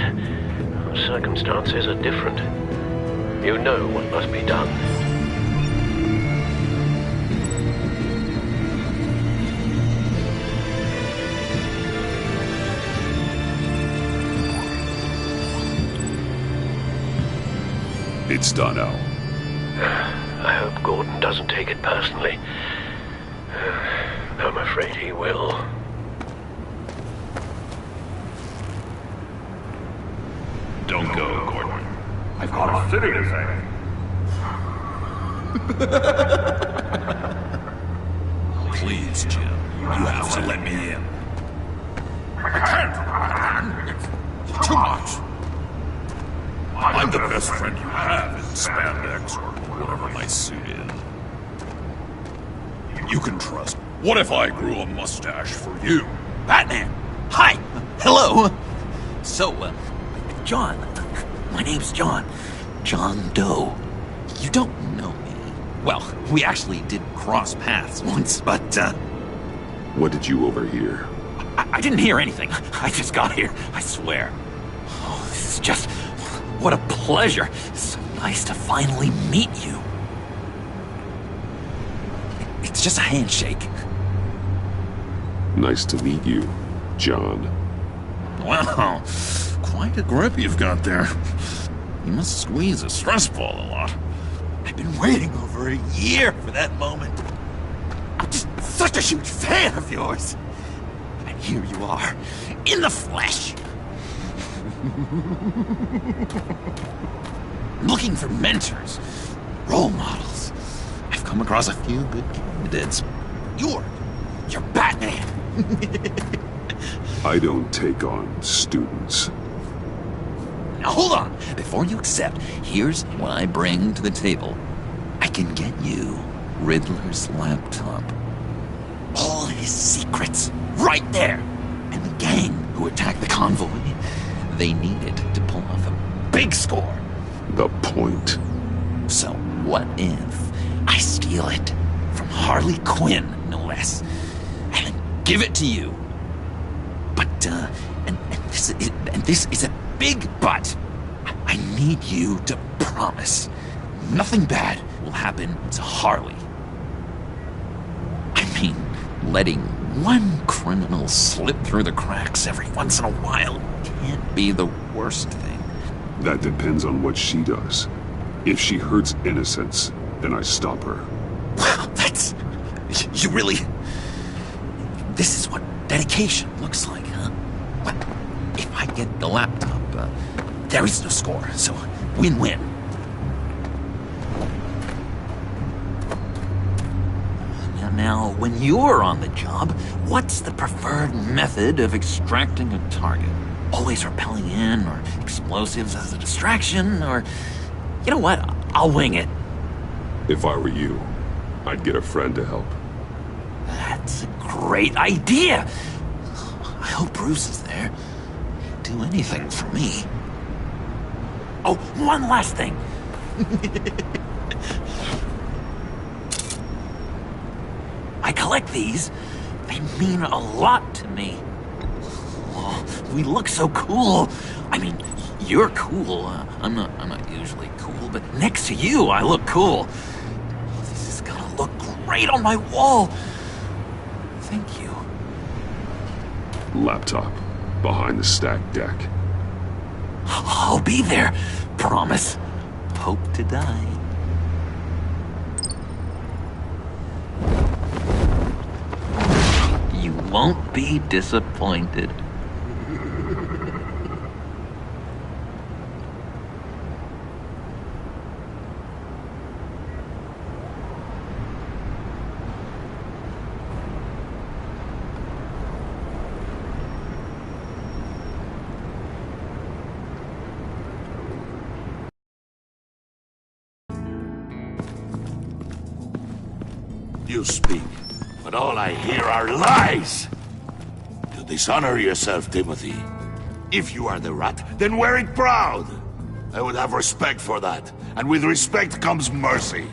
circumstances are different. You know what must be done. It's done, Al. I hope Gordon doesn't take it personally. I'm afraid he will. Don't go, Gordon. I've got a city to save. Please, Jim. You have to let me in. I can't. It's too much. I'm the best friend you have in spandex or whatever my suit is. You can trust me. What if I grew a mustache for you? Batman! Hi! Hello! So, John. My name's John. John Doe. You don't know me. Well, we actually did cross paths once, but, What did you overhear? I didn't hear anything. I just got here, I swear. Oh, this is just what a pleasure. It's so nice to finally meet you. It's just a handshake. Nice to meet you, John. Wow, quite a grip you've got there. You must squeeze a stress ball a lot. I've been waiting over a year for that moment. I'm just such a huge fan of yours. And here you are, in the flesh. Looking for mentors, role models. I've come across a few good candidates. You're Batman. I don't take on students. Now hold on. Before you accept, here's what I bring to the table. I can get you Riddler's laptop. All his secrets, right there. And the gang who attacked the convoy, they needed to pull off a big score. The point. So what if I steal it from Harley Quinn, no less, and then give it to you? But, and this is a big but. I need you to promise nothing bad will happen to Harley. I mean, letting one criminal slip through the cracks every once in a while can't be the worst thing. That depends on what she does. If she hurts innocents, then I stop her. Wow, that's... You really... This is what dedication looks like, huh? What? If I get the laptop, there is no score, so win-win. Now, when you're on the job, what's the preferred method of extracting a target? Always rappelling in, or explosives as a distraction, or... You know what? I'll wing it. If I were you, I'd get a friend to help. That's a great idea! I hope Bruce is there. He'd do anything for me. Oh, one last thing. I collect these. They mean a lot to me. Oh, we look so cool. I mean, you're cool. I'm not usually cool, but next to you, I look cool. This is gonna look great on my wall. Thank you. Laptop. Behind the stacked deck. I'll be there. Promise. Hope to die. You won't be disappointed. You speak, but all I hear are lies! You dishonor yourself, Timothy. If you are the rat, then wear it proud! I would have respect for that, and with respect comes mercy.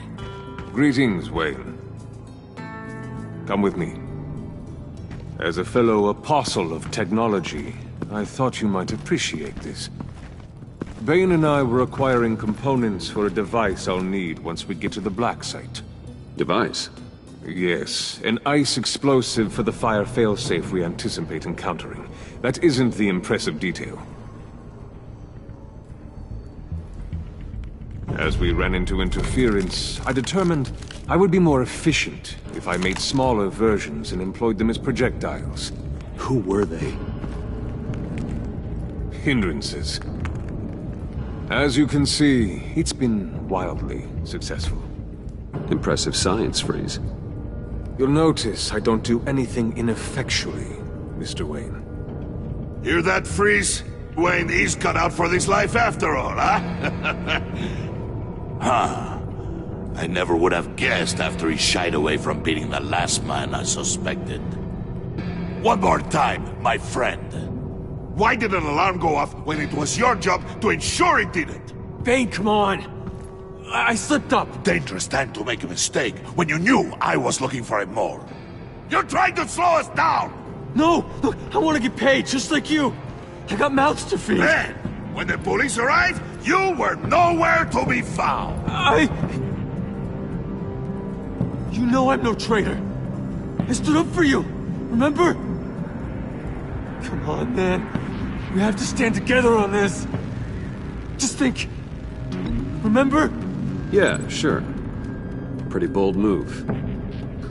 Greetings, Wayne. Come with me. As a fellow apostle of technology, I thought you might appreciate this. Bane and I were acquiring components for a device I'll need once we get to the Black Site. Device? Yes, an ice explosive for the fire failsafe we anticipate encountering. That isn't the impressive detail. As we ran into interference, I determined I would be more efficient if I made smaller versions and employed them as projectiles. Who were they? Hindrances. As you can see, it's been wildly successful. Impressive science, Freeze. You'll notice I don't do anything ineffectually, Mr. Wayne. Hear that, Freeze? Wayne is cut out for this life after all, huh? Huh. I never would have guessed after he shied away from beating the last man I suspected. One more time, my friend. Why did an alarm go off when it was your job to ensure it didn't? Bane, come on! I slipped up! Dangerous time to make a mistake when you knew I was looking for him more. You're trying to slow us down! No! Look, I want to get paid, just like you! I got mouths to feed! Then, when the police arrive, You were nowhere to be found! You know I'm no traitor. I stood up for you, remember? Come on, man. We have to stand together on this. Just think. Remember? Yeah, sure. Pretty bold move.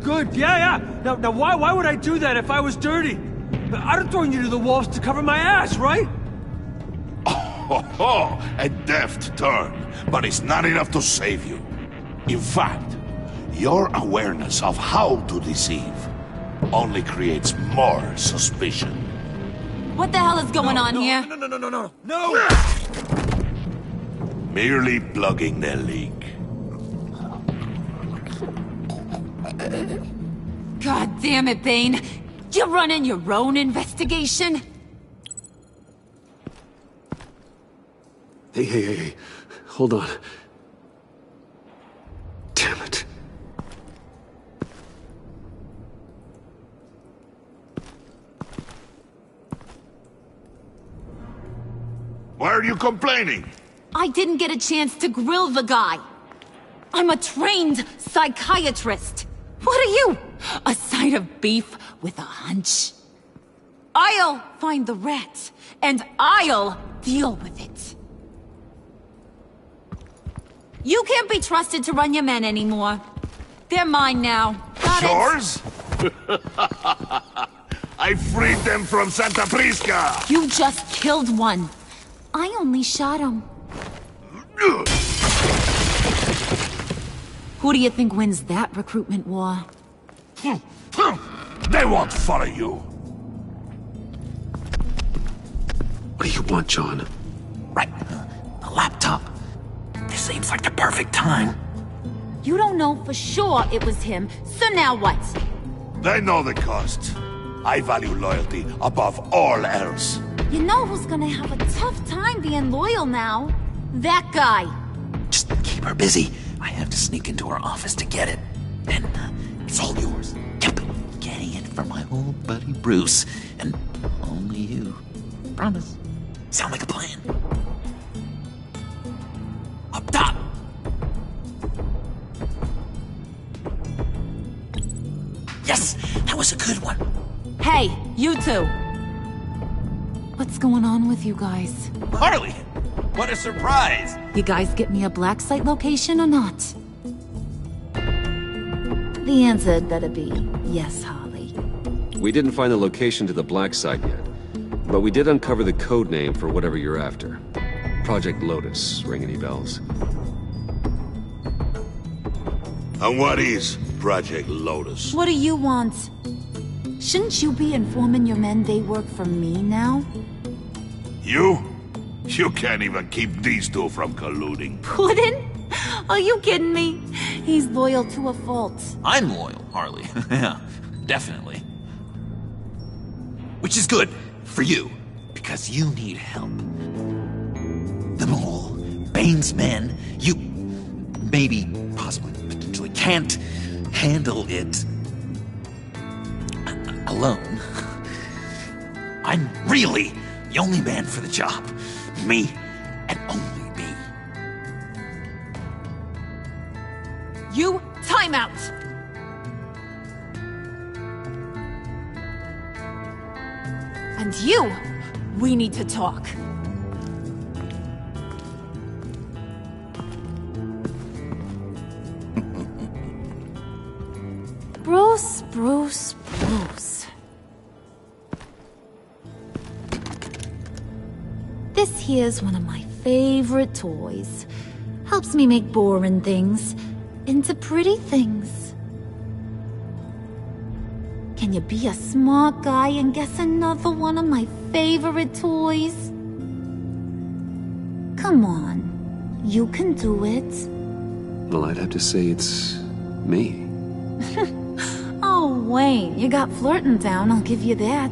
Good, yeah. Now why would I do that if I was dirty? I'd have thrown you to the walls to cover my ass, right? Oh, a deft turn, but it's not enough to save you. In fact, your awareness of how to deceive only creates more suspicion. What the hell is going on here? No! Merely plugging the leak. God damn it, Bane. You're running your own investigation? Hey. Hold on. Damn it. Why are you complaining? I didn't get a chance to grill the guy. I'm a trained psychiatrist. What are you? A side of beef with a hunch? I'll find the rat, and I'll deal with it. You can't be trusted to run your men anymore. They're mine now. Got Yours? I freed them from Santa Prisca! You just killed one. I only shot him. Who do you think wins that recruitment war? They won't follow you. What do you want, John? Right. The laptop. This seems like the perfect time. You don't know for sure it was him, so now what? They know the cost. I value loyalty above all else. You know who's gonna have a tough time being loyal now? That guy. Just keep her busy. I have to sneak into her office to get it. Then, it's all yours. Yep. Getting it from my old buddy Bruce. And only you. Promise. Sound like a plan? Up top! Yes! That was a good one. Hey, you two. What's going on with you guys? Harley! What a surprise! You guys get me a black site location or not? The answer had better be yes, Harley. We didn't find the location to the black site yet, but we did uncover the code name for whatever you're after. Project Lotus. Ring any bells? And what is Project Lotus? What do you want? Shouldn't you be informing your men they work for me now? You? You can't even keep these two from colluding. Puddin'? Are you kidding me? He's loyal to a fault. I'm loyal, Harley. Yeah, definitely. Which is good for you, because you need help. The Mole, Bane's men, you maybe, possibly, potentially can't handle it alone. I'm really the only man for the job. Me, and only me. You, time out! And you, we need to talk. Bruce. This here's one of my favorite toys. Helps me make boring things into pretty things. Can you be a smart guy and guess another one of my favorite toys? Come on, you can do it. Well, I'd have to say it's me. Oh, Wayne, you got flirting down, I'll give you that.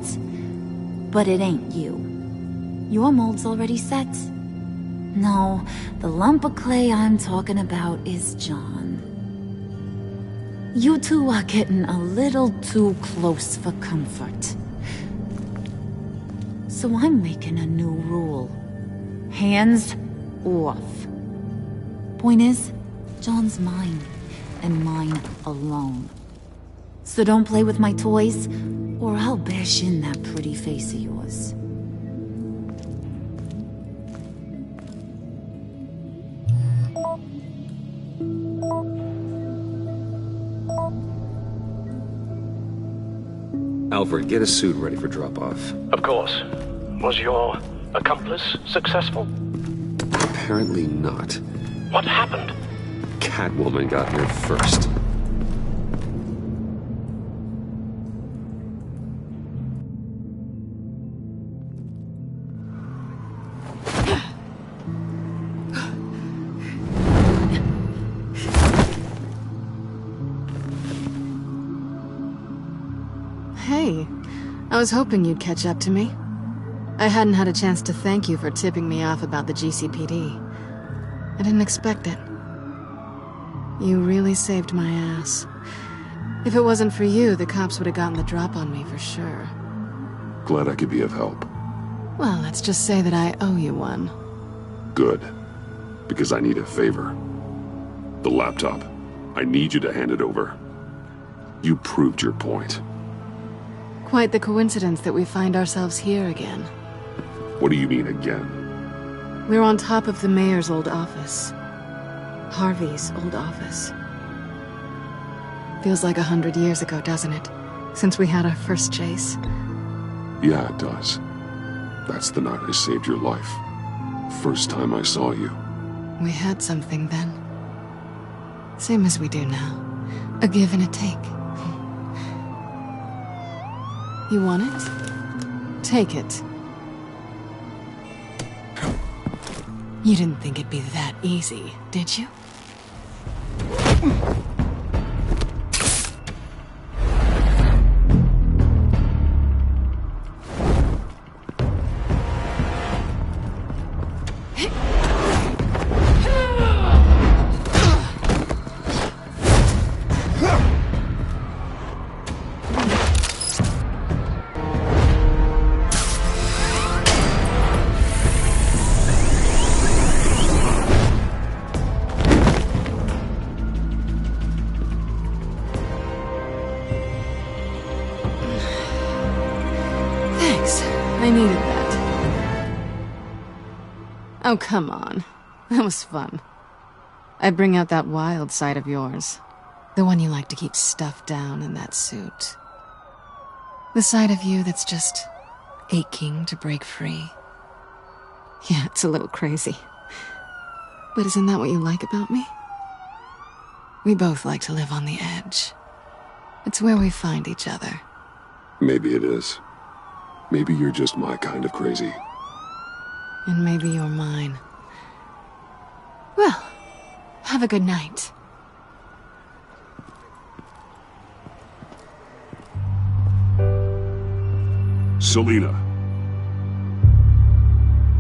But it ain't you. Your mold's already set. No, the lump of clay I'm talking about is John. You two are getting a little too close for comfort. So I'm making a new rule. Hands off. Point is, John's mine, and mine alone. So don't play with my toys, or I'll bash in that pretty face of yours. Alfred, get a suit ready for drop-off. Of course. Was your accomplice successful? Apparently not. What happened? Catwoman got here first. Hey, I was hoping you'd catch up to me. I hadn't had a chance to thank you for tipping me off about the GCPD. I didn't expect it. You really saved my ass. If it wasn't for you, the cops would have gotten the drop on me for sure. Glad I could be of help. Well, let's just say that I owe you one. Good. Because I need a favor. The laptop. I need you to hand it over. You proved your point. Quite the coincidence that we find ourselves here again. What do you mean again? We're on top of the mayor's old office. Harvey's old office. Feels like 100 years ago, doesn't it? Since we had our first chase. Yeah, it does. That's the night I saved your life. First time I saw you. We had something then. Same as we do now. A give and a take. You want it? Take it. You didn't think it'd be that easy, did you? I needed that. Oh, come on. That was fun. I bring out that wild side of yours. The one you like to keep stuffed down in that suit. The side of you that's just aching to break free. Yeah, it's a little crazy. But isn't that what you like about me? We both like to live on the edge. It's where we find each other. Maybe it is. Maybe you're just my kind of crazy. And maybe you're mine. Well, have a good night. Selina.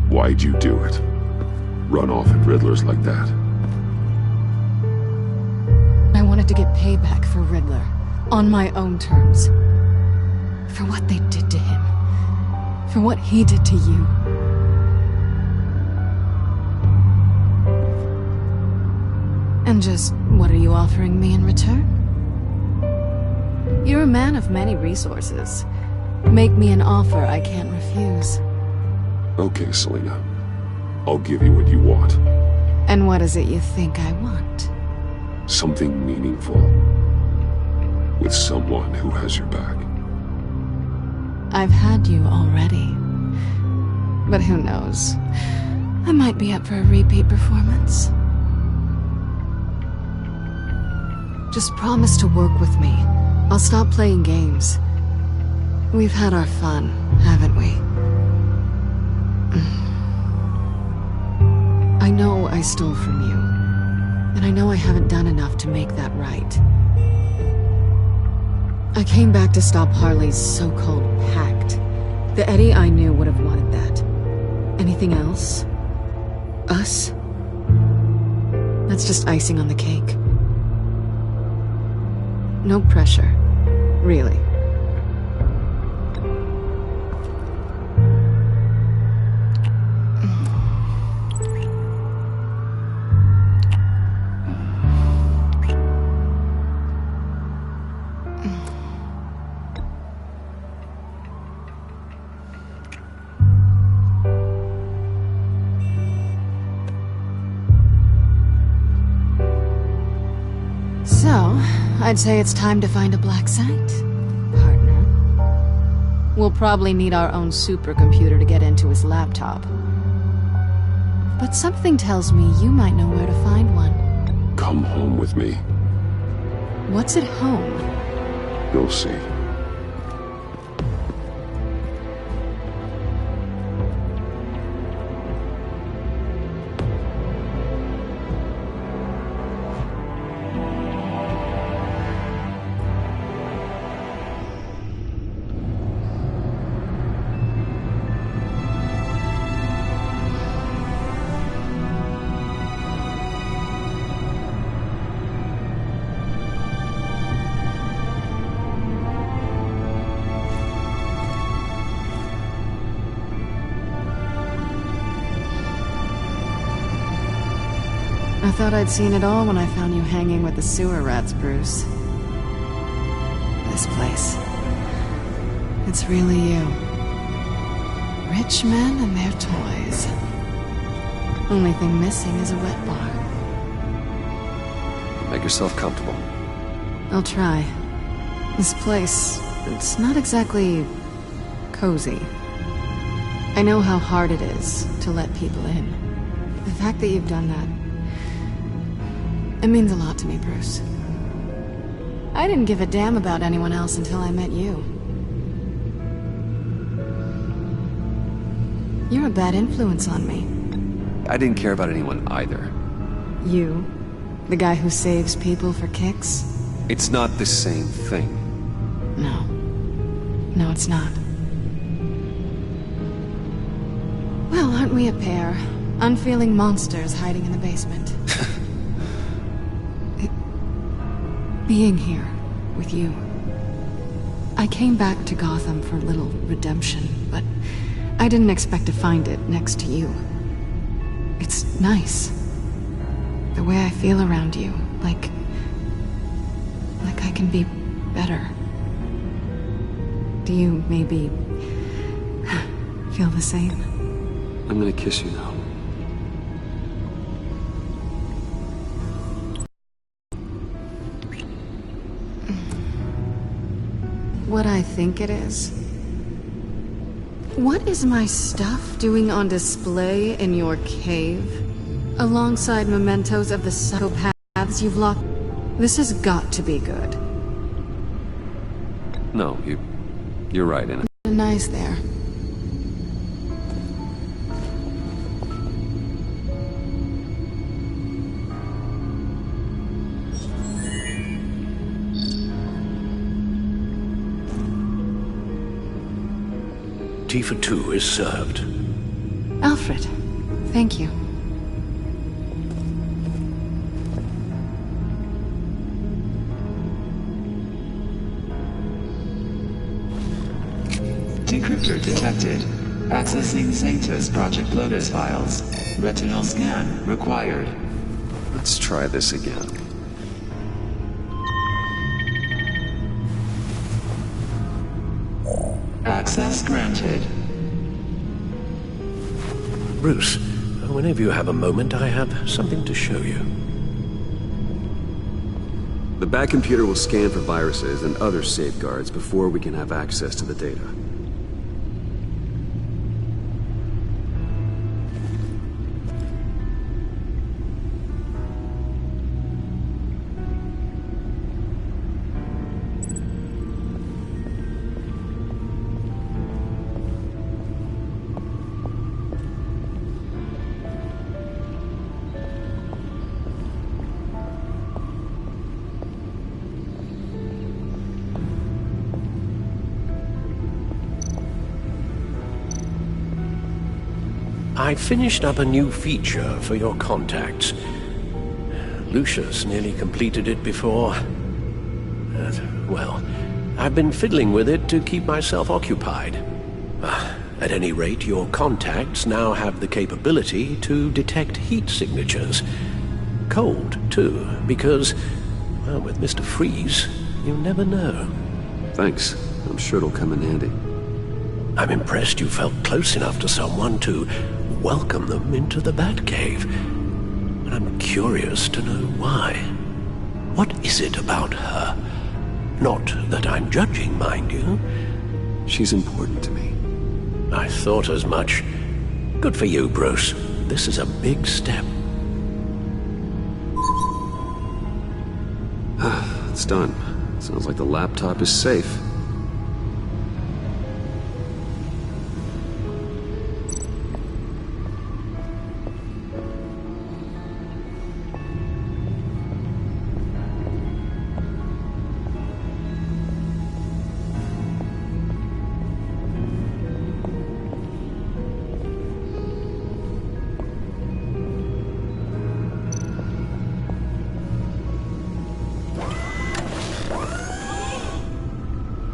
Why'd you do it? Run off at Riddler's like that? I wanted to get payback for Riddler. On my own terms. For what they did to him. For what he did to you. And just what are you offering me in return? You're a man of many resources. Make me an offer I can't refuse. Okay, Selina. I'll give you what you want. And what is it you think I want? Something meaningful. With someone who has your back. I've had you already. But who knows? I might be up for a repeat performance. Just promise to work with me. I'll stop playing games. We've had our fun, haven't we? I know I stole from you. And I know I haven't done enough to make that right. I came back to stop Harley's so-called pact. The Eddie I knew would have wanted that. Anything else? Us? That's just icing on the cake. No pressure. Really. I'd say it's time to find a black site, partner. We'll probably need our own supercomputer to get into his laptop. But something tells me you might know where to find one. Come home with me. What's at home? You'll see. I thought I'd seen it all when I found you hanging with the sewer rats, Bruce. This place. It's really you. Rich men and their toys. Only thing missing is a wet bar. Make yourself comfortable. I'll try. This place, it's not exactly cozy. I know how hard it is to let people in. The fact that you've done that, it means a lot to me, Bruce. I didn't give a damn about anyone else until I met you. You're a bad influence on me. I didn't care about anyone either. You? The guy who saves people for kicks? It's not the same thing. No. No, it's not. Well, aren't we a pair? Unfeeling monsters hiding in the basement. Being here with you. I came back to Gotham for a little redemption, but I didn't expect to find it next to you. It's nice. The way I feel around you, like I can be better. Do you maybe feel the same? I'm gonna kiss you now. What I think it is? What is my stuff doing on display in your cave? Alongside mementos of the psychopaths you've locked? This has got to be good. No, you're right in it. Nice there. Tea for two is served. Alfred, thank you. Decryptor detected. Accessing Sanctus Project Lotus files. Retinal scan required. Let's try this again. Access granted. Bruce, whenever you have a moment, I have something to show you. The back computer will scan for viruses and other safeguards before we can have access to the data. I finished up a new feature for your contacts. Lucius nearly completed it before. Well, I've been fiddling with it to keep myself occupied. At any rate, your contacts now have the capability to detect heat signatures. Cold, too, because, well, with Mr. Freeze, you never know. Thanks. I'm sure it'll come in handy. I'm impressed you felt close enough to someone to welcome them into the Batcave. And I'm curious to know why. What is it about her? Not that I'm judging, mind you. She's important to me. I thought as much. Good for you, Bruce. This is a big step. It's done. Sounds like the laptop is safe.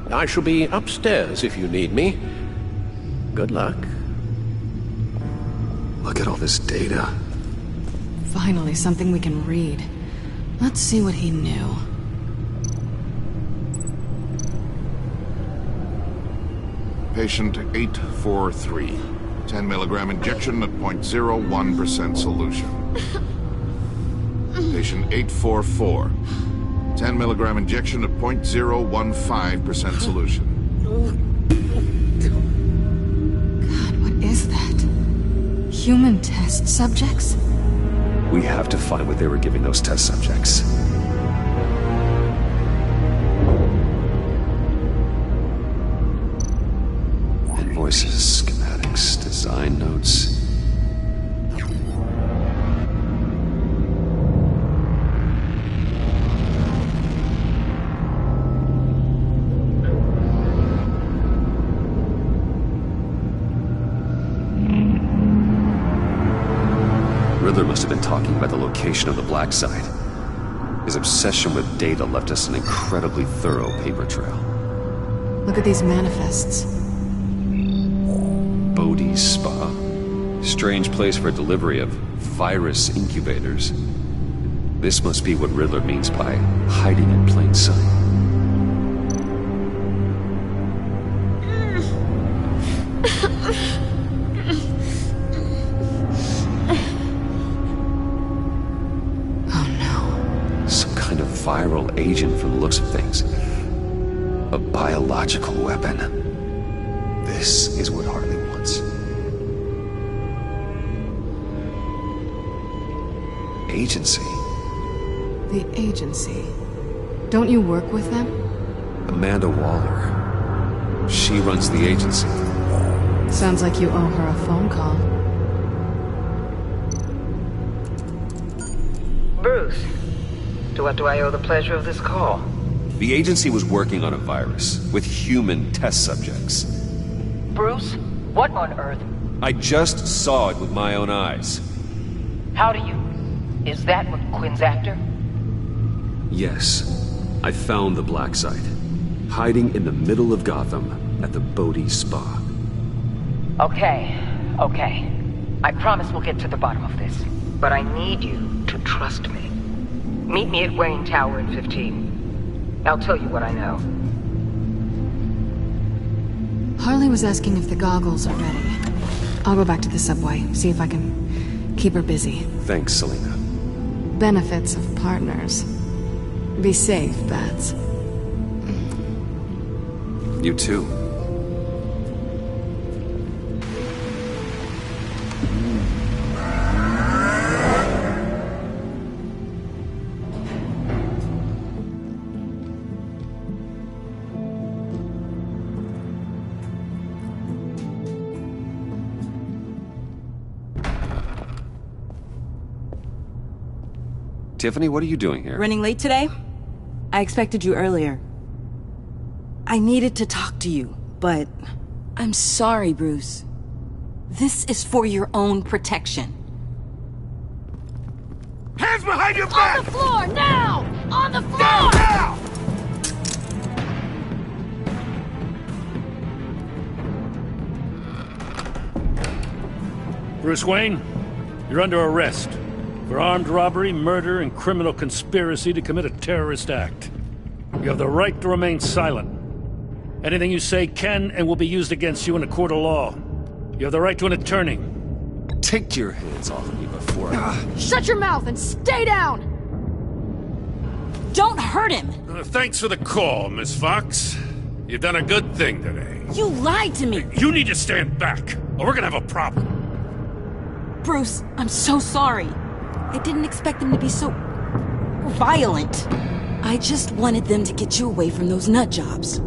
I shall be upstairs if you need me. Good luck. Look at all this data. Finally, something we can read. Let's see what he knew. Patient 843. 10 milligram injection at 0.01% solution. Patient 844. 10 milligram injection at 0.015% solution. God, what is that? Human test subjects? We have to find what they were giving those test subjects. Invoices, schematics, design notes. Riddler must have been talking about the location of the black site. His obsession with data left us an incredibly thorough paper trail. Look at these manifests. Bodhi's Spa. Strange place for delivery of virus incubators. This must be what Riddler means by hiding in plain sight. Viral agent from the looks of things. A biological weapon. This is what Harley wants. Agency? The agency. Don't you work with them? Amanda Waller. She runs the agency. Sounds like you owe her a phone call. Bruce. To what do I owe the pleasure of this call? The agency was working on a virus with human test subjects. Bruce? What on earth? I just saw it with my own eyes. How do you... Is that what Quinn's after? Yes. I found the black site. Hiding in the middle of Gotham at the Bodhi Spa. Okay. I promise we'll get to the bottom of this. But I need you to trust me. Meet me at Wayne Tower in 15. I'll tell you what I know. Harley was asking if the goggles are ready. I'll go back to the subway, see if I can keep her busy. Thanks, Selena. Benefits of partners. Be safe, Bats. You too. Tiffany, what are you doing here? Running late today? I expected you earlier. I needed to talk to you, but... I'm sorry, Bruce. This is for your own protection. Hands behind your back! On the floor, now! On the floor! Now! Bruce Wayne, you're under arrest for armed robbery, murder, and criminal conspiracy to commit a terrorist act. You have the right to remain silent. Anything you say can and will be used against you in a court of law. You have the right to an attorney. Take your hands off me before I... Shut your mouth and stay down! Don't hurt him! Thanks for the call, Miss Fox. You've done a good thing today. You lied to me! You need to stand back, or we're gonna have a problem. Bruce, I'm so sorry. I didn't expect them to be so... violent. I just wanted them to get you away from those nut jobs.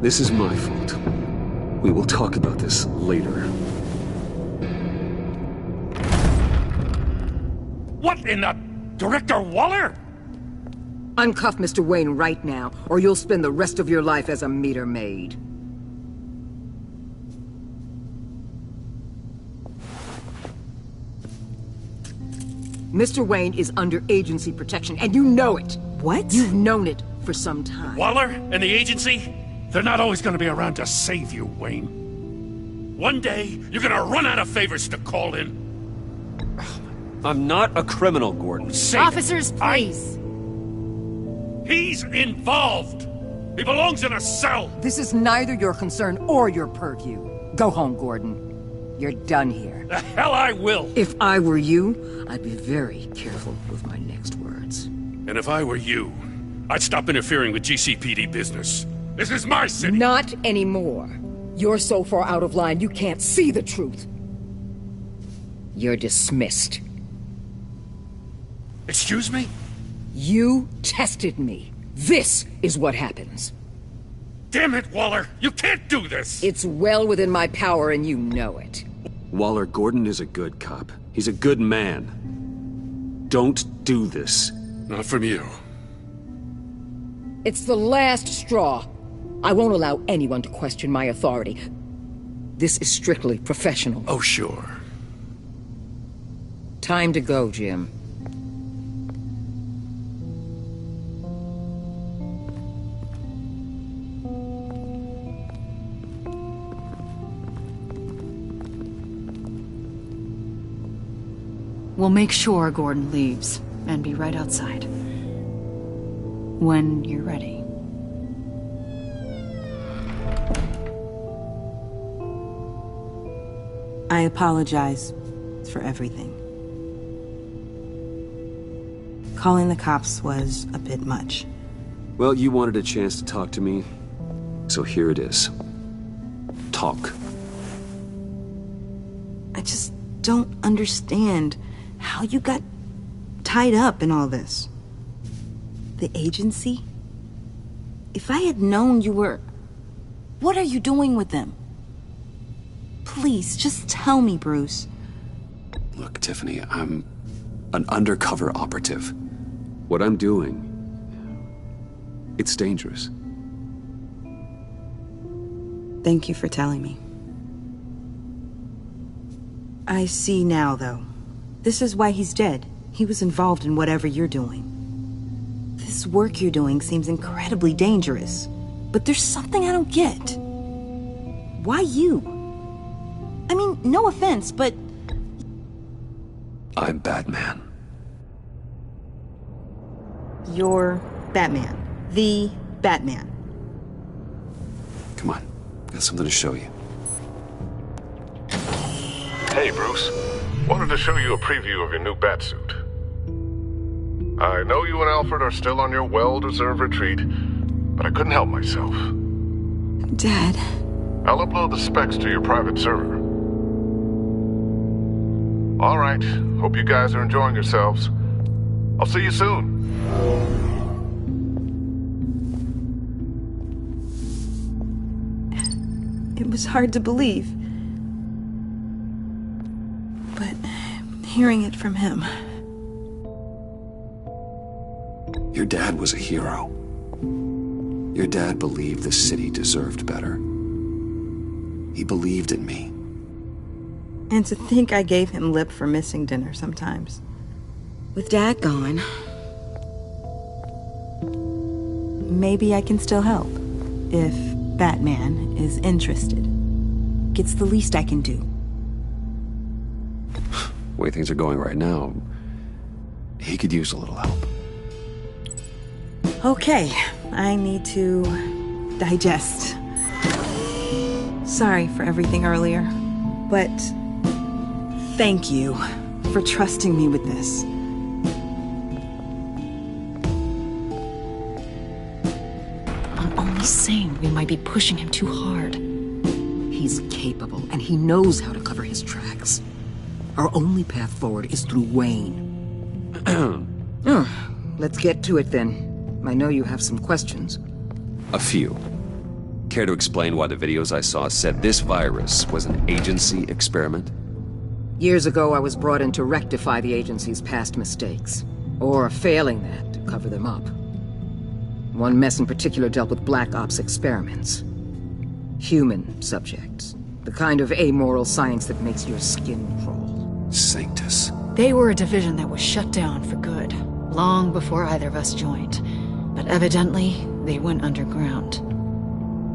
This is my fault. We will talk about this later. What in the... Director Waller? Uncuff Mr. Wayne right now, or you'll spend the rest of your life as a meter maid. Mr. Wayne is under agency protection, and you know it. What? You've known it for some time. Waller and the agency? They're not always gonna be around to save you, Wayne. One day, you're gonna run out of favors to call in. I'm not a criminal, Gordon. Officers, please. He's involved! He belongs in a cell! This is neither your concern or your purview. Go home, Gordon. You're done here. The hell I will! If I were you, I'd be very careful with my next words. And if I were you, I'd stop interfering with GCPD business. This is my city! Not anymore. You're so far out of line you can't see the truth. You're dismissed. Excuse me? You tested me. This is what happens. Damn it, Waller! You can't do this! It's well within my power and you know it. Waller, Gordon is a good cop. He's a good man. Don't do this. Not from you. It's the last straw. I won't allow anyone to question my authority. This is strictly professional. Oh, sure. Time to go, Jim. We'll make sure Gordon leaves, and be right outside. When you're ready. I apologize for everything. Calling the cops was a bit much. Well, you wanted a chance to talk to me, so here it is. Talk. I just don't understand how you got tied up in all this. The agency? If I had known you were... What are you doing with them? Please, just tell me, Bruce. Look, Tiffany, I'm an undercover operative. What I'm doing, it's dangerous. Thank you for telling me. I see now, though. This is why he's dead. He was involved in whatever you're doing. This work you're doing seems incredibly dangerous. But there's something I don't get. Why you? I mean, no offense, but... I'm Batman. You're Batman. The Batman. Come on, got something to show you. Hey, Bruce. Wanted to show you a preview of your new Batsuit. I know you and Alfred are still on your well-deserved retreat, but I couldn't help myself. Dad. I'll upload the specs to your private server. All right. Hope you guys are enjoying yourselves. I'll see you soon. It was hard to believe. But hearing it from him... Your dad was a hero. Your dad believed the city deserved better. He believed in me. And to think I gave him lip for missing dinner sometimes. With Dad gone... Maybe I can still help. If Batman is interested. It's the least I can do. The way things are going right now, he could use a little help. Okay, I need to digest. Sorry for everything earlier, but thank you for trusting me with this. He's saying we might be pushing him too hard. He's capable, and he knows how to cover his tracks. Our only path forward is through Wayne. Let's get to it then. I know you have some questions. A few. Care to explain why the videos I saw said this virus was an agency experiment? Years ago, I was brought in to rectify the agency's past mistakes. Or failing that, to cover them up. One mess in particular dealt with Black Ops experiments. Human subjects. The kind of amoral science that makes your skin crawl. Sanctus. They were a division that was shut down for good, long before either of us joined. But evidently, they went underground.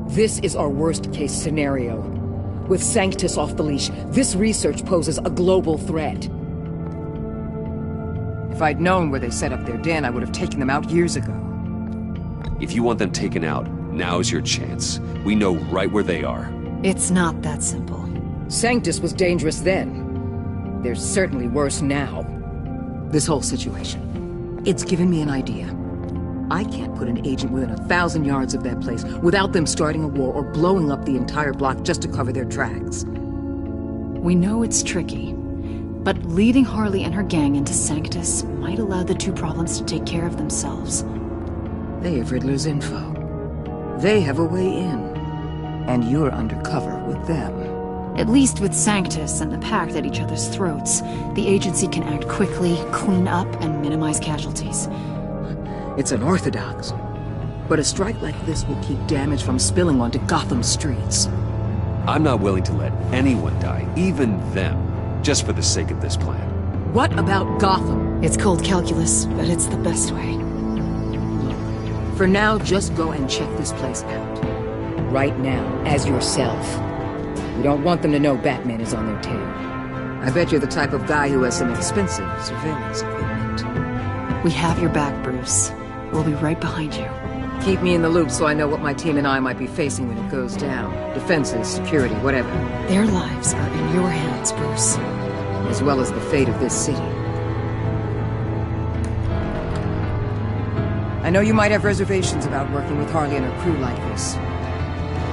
This is our worst-case scenario. With Sanctus off the leash, this research poses a global threat. If I'd known where they set up their den, I would have taken them out years ago. If you want them taken out, now's your chance. We know right where they are. It's not that simple. Sanctus was dangerous then. They're certainly worse now. This whole situation, it's given me an idea. I can't put an agent within 1,000 yards of that place without them starting a war or blowing up the entire block just to cover their tracks. We know it's tricky, but leading Harley and her gang into Sanctus might allow the two problems to take care of themselves. They have Riddler's info. They have a way in. And you're undercover with them. At least with Sanctus and the Pact at each other's throats, the agency can act quickly, clean up, and minimize casualties. It's unorthodox. But a strike like this will keep damage from spilling onto Gotham streets. I'm not willing to let anyone die, even them, just for the sake of this plan. What about Gotham? It's cold calculus, but it's the best way. For now, just go and check this place out. Right now, as yourself. We don't want them to know Batman is on their tail. I bet you're the type of guy who has some expensive surveillance equipment. We have your back, Bruce. We'll be right behind you. Keep me in the loop so I know what my team and I might be facing when it goes down. Defenses, security, whatever. Their lives are in your hands, Bruce. As well as the fate of this city. I know you might have reservations about working with Harley and her crew like this.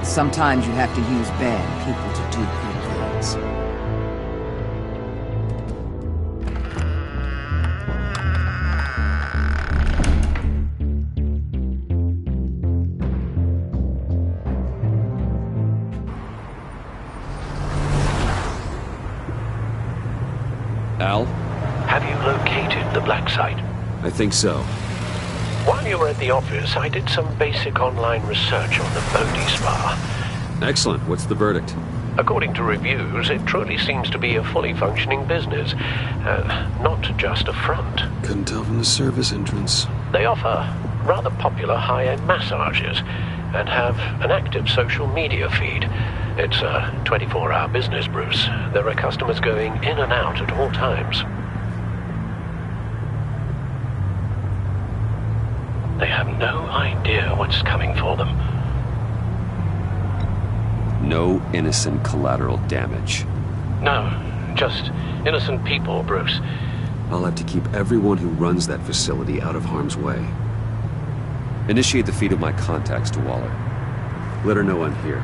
Sometimes you have to use bad people to do good things. Al? Have you located the black site? I think so. While you were at the office, I did some basic online research on the Bodhi Spa. Excellent. What's the verdict? According to reviews, it truly seems to be a fully functioning business, not just a front. Couldn't tell from the service entrance. They offer rather popular high-end massages and have an active social media feed. It's a 24-hour business, Bruce. There are customers going in and out at all times. They have no idea what's coming for them. No innocent collateral damage. No, just innocent people, Bruce. I'll have to keep everyone who runs that facility out of harm's way. Initiate the feed of my contacts to Waller. Let her know I'm here.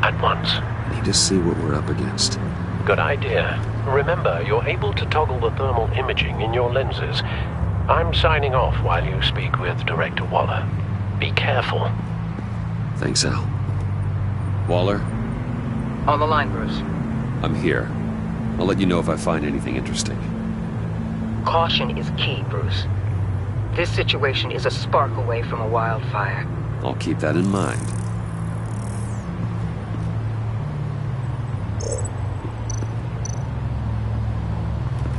At once. I need to see what we're up against. Good idea. Remember, you're able to toggle the thermal imaging in your lenses. I'm signing off while you speak with Director Waller. Be careful. Thanks, Al. Waller? On the line, Bruce. I'm here. I'll let you know if I find anything interesting. Caution is key, Bruce. This situation is a spark away from a wildfire. I'll keep that in mind.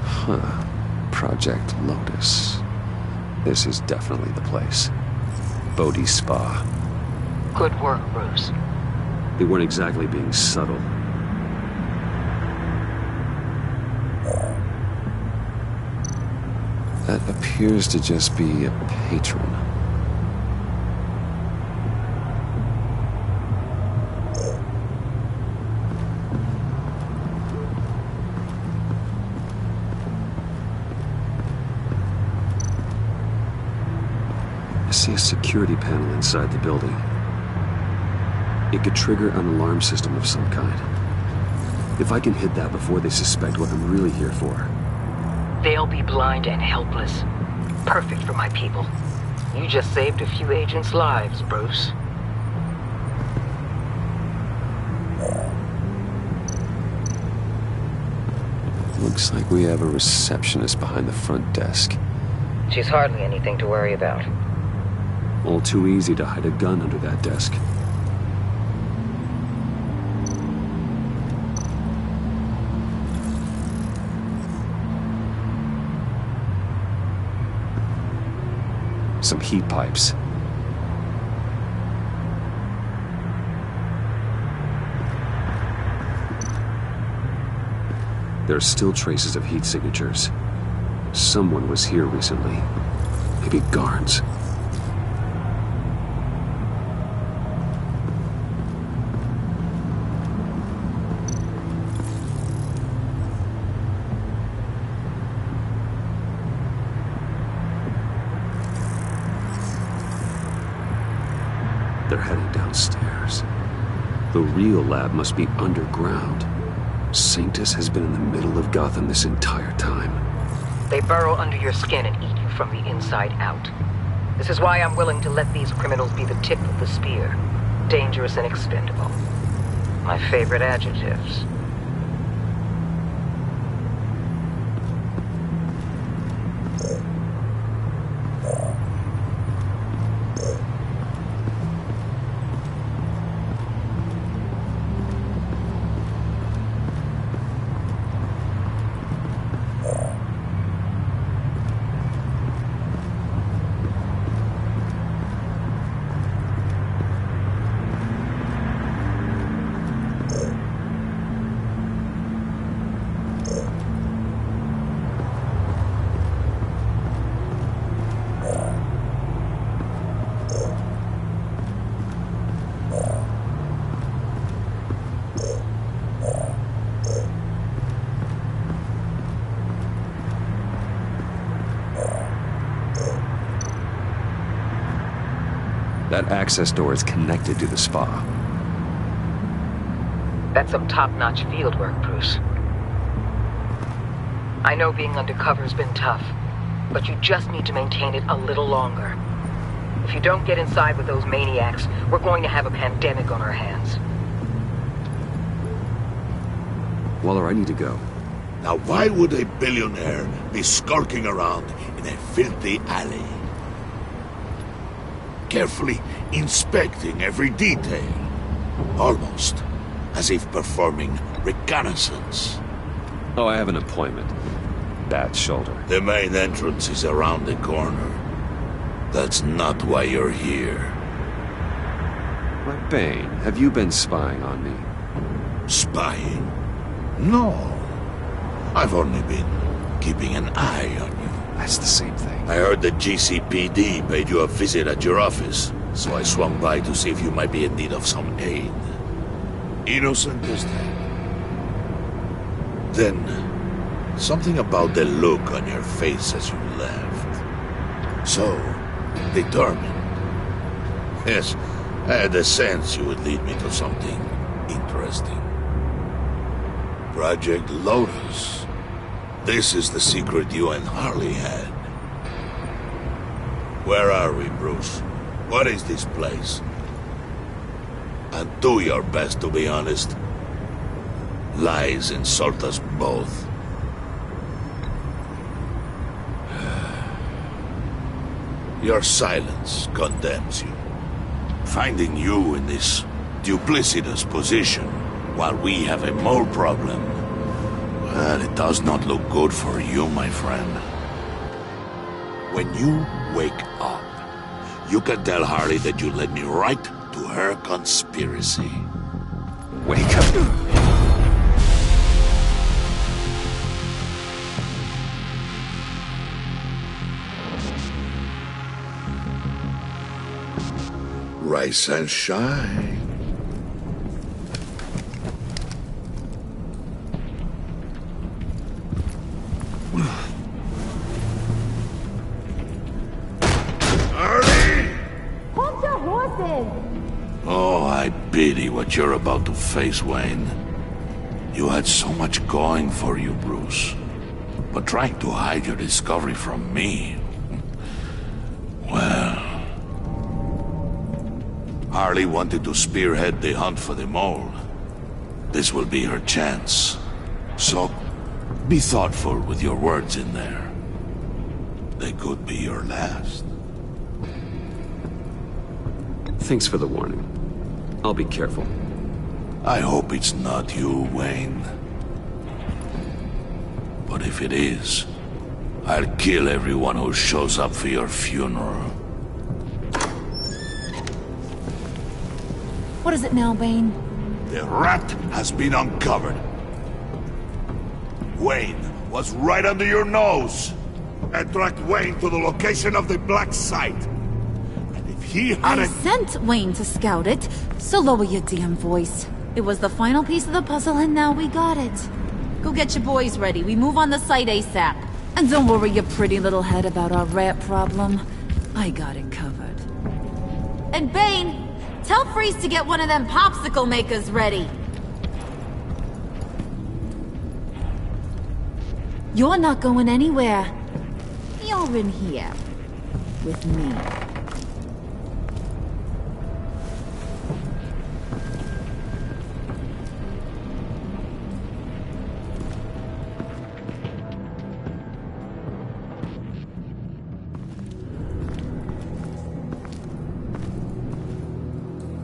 Huh. Project Lotus. This is definitely the place. Bodhi Spa. Good work, Bruce. They weren't exactly being subtle. That appears to just be a patron. I see a security panel inside the building. It could trigger an alarm system of some kind. If I can hit that before they suspect what I'm really here for. They'll be blind and helpless. Perfect for my people. You just saved a few agents' lives, Bruce. Looks like we have a receptionist behind the front desk. She's hardly anything to worry about. All too easy to hide a gun under that desk. Some heat pipes. There are still traces of heat signatures. Someone was here recently. Maybe guards. They're heading downstairs. The real lab must be underground. Sanctus has been in the middle of Gotham this entire time. They burrow under your skin and eat you from the inside out. This is why I'm willing to let these criminals be the tip of the spear. Dangerous and expendable. My favorite adjectives. That access door is connected to the spa. That's some top-notch field work, Bruce. I know being undercover's been tough, but you just need to maintain it a little longer. If you don't get inside with those maniacs, we're going to have a pandemic on our hands. Waller, I need to go. Now why would a billionaire be skulking around in a filthy alley? Carefully inspecting every detail. Almost as if performing reconnaissance. Oh, I have an appointment. Bad shoulder. The main entrance is around the corner. That's not why you're here. Why, Bane, have you been spying on me? Spying? No. I've only been keeping an eye on you. That's the same thing. I heard the GCPD paid you a visit at your office, so I swung by to see if you might be in need of some aid. Innocent as that. Then, something about the look on your face as you left. So, determined. Yes, I had a sense you would lead me to something interesting. Project Lotus. This is the secret you and Harley had. Where are we, Bruce? What is this place? And do your best to be honest. Lies insult us both. Your silence condemns you. Finding you in this duplicitous position while we have a mole problem, well, it does not look good for you, my friend. When you wake up, you can tell Harley that you led me right to her conspiracy. Wake up. Rise and shine. Hold your horses! Oh, I pity what you're about to face, Wayne. You had so much going for you, Bruce. But trying to hide your discovery from me... Well... Harley wanted to spearhead the hunt for the mole. This will be her chance. So, be thoughtful with your words in there. They could be your last. Thanks for the warning. I'll be careful. I hope it's not you, Wayne. But if it is, I'll kill everyone who shows up for your funeral. What is it now, Bane? The rat has been uncovered. Wayne was right under your nose. I tracked Wayne to the location of the black site. And if he I hadn't... sent Wayne to scout it, so lower your damn voice. It was the final piece of the puzzle and now we got it. Go get your boys ready. We move on the site ASAP. And don't worry your pretty little head about our rat problem. I got it covered. And Bane, tell Freeze to get one of them popsicle makers ready. You're not going anywhere. You're in here. With me.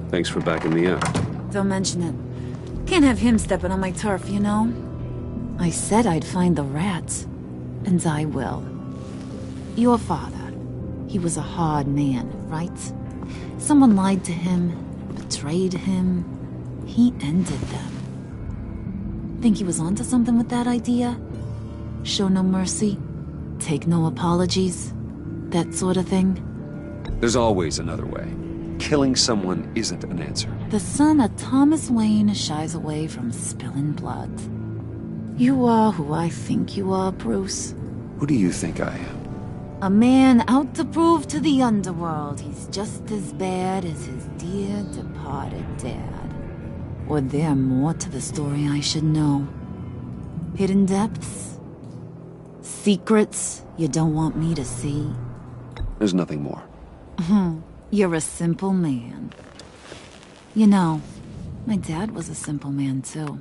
Thanks for backing me up. Don't mention it. Can't have him stepping on my turf, you know? I said I'd find the rats. And I will. Your father. He was a hard man, right? Someone lied to him, betrayed him. He ended them. Think he was onto something with that idea? Show no mercy? Take no apologies? That sort of thing? There's always another way. Killing someone isn't an answer. The son of Thomas Wayne shies away from spilling blood. You are who I think you are, Bruce. Who do you think I am? A man out to prove to the underworld he's just as bad as his dear departed dad. Or there more to the story I should know. Hidden depths? Secrets you don't want me to see? There's nothing more. You're a simple man. You know, my dad was a simple man, too.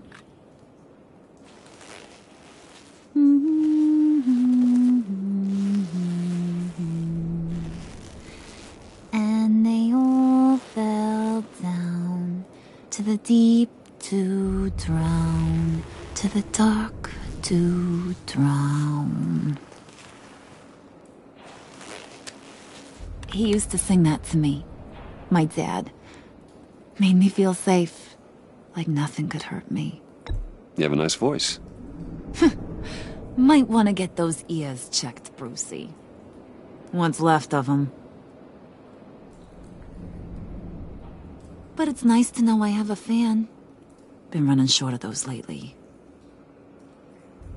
And they all fell down to the deep to drown, to the dark to drown. He used to sing that to me. My dad. Made me feel safe. Like nothing could hurt me. You have a nice voice. Might want to get those ears checked, Brucey. What's left of them. But it's nice to know I have a fan. Been running short of those lately.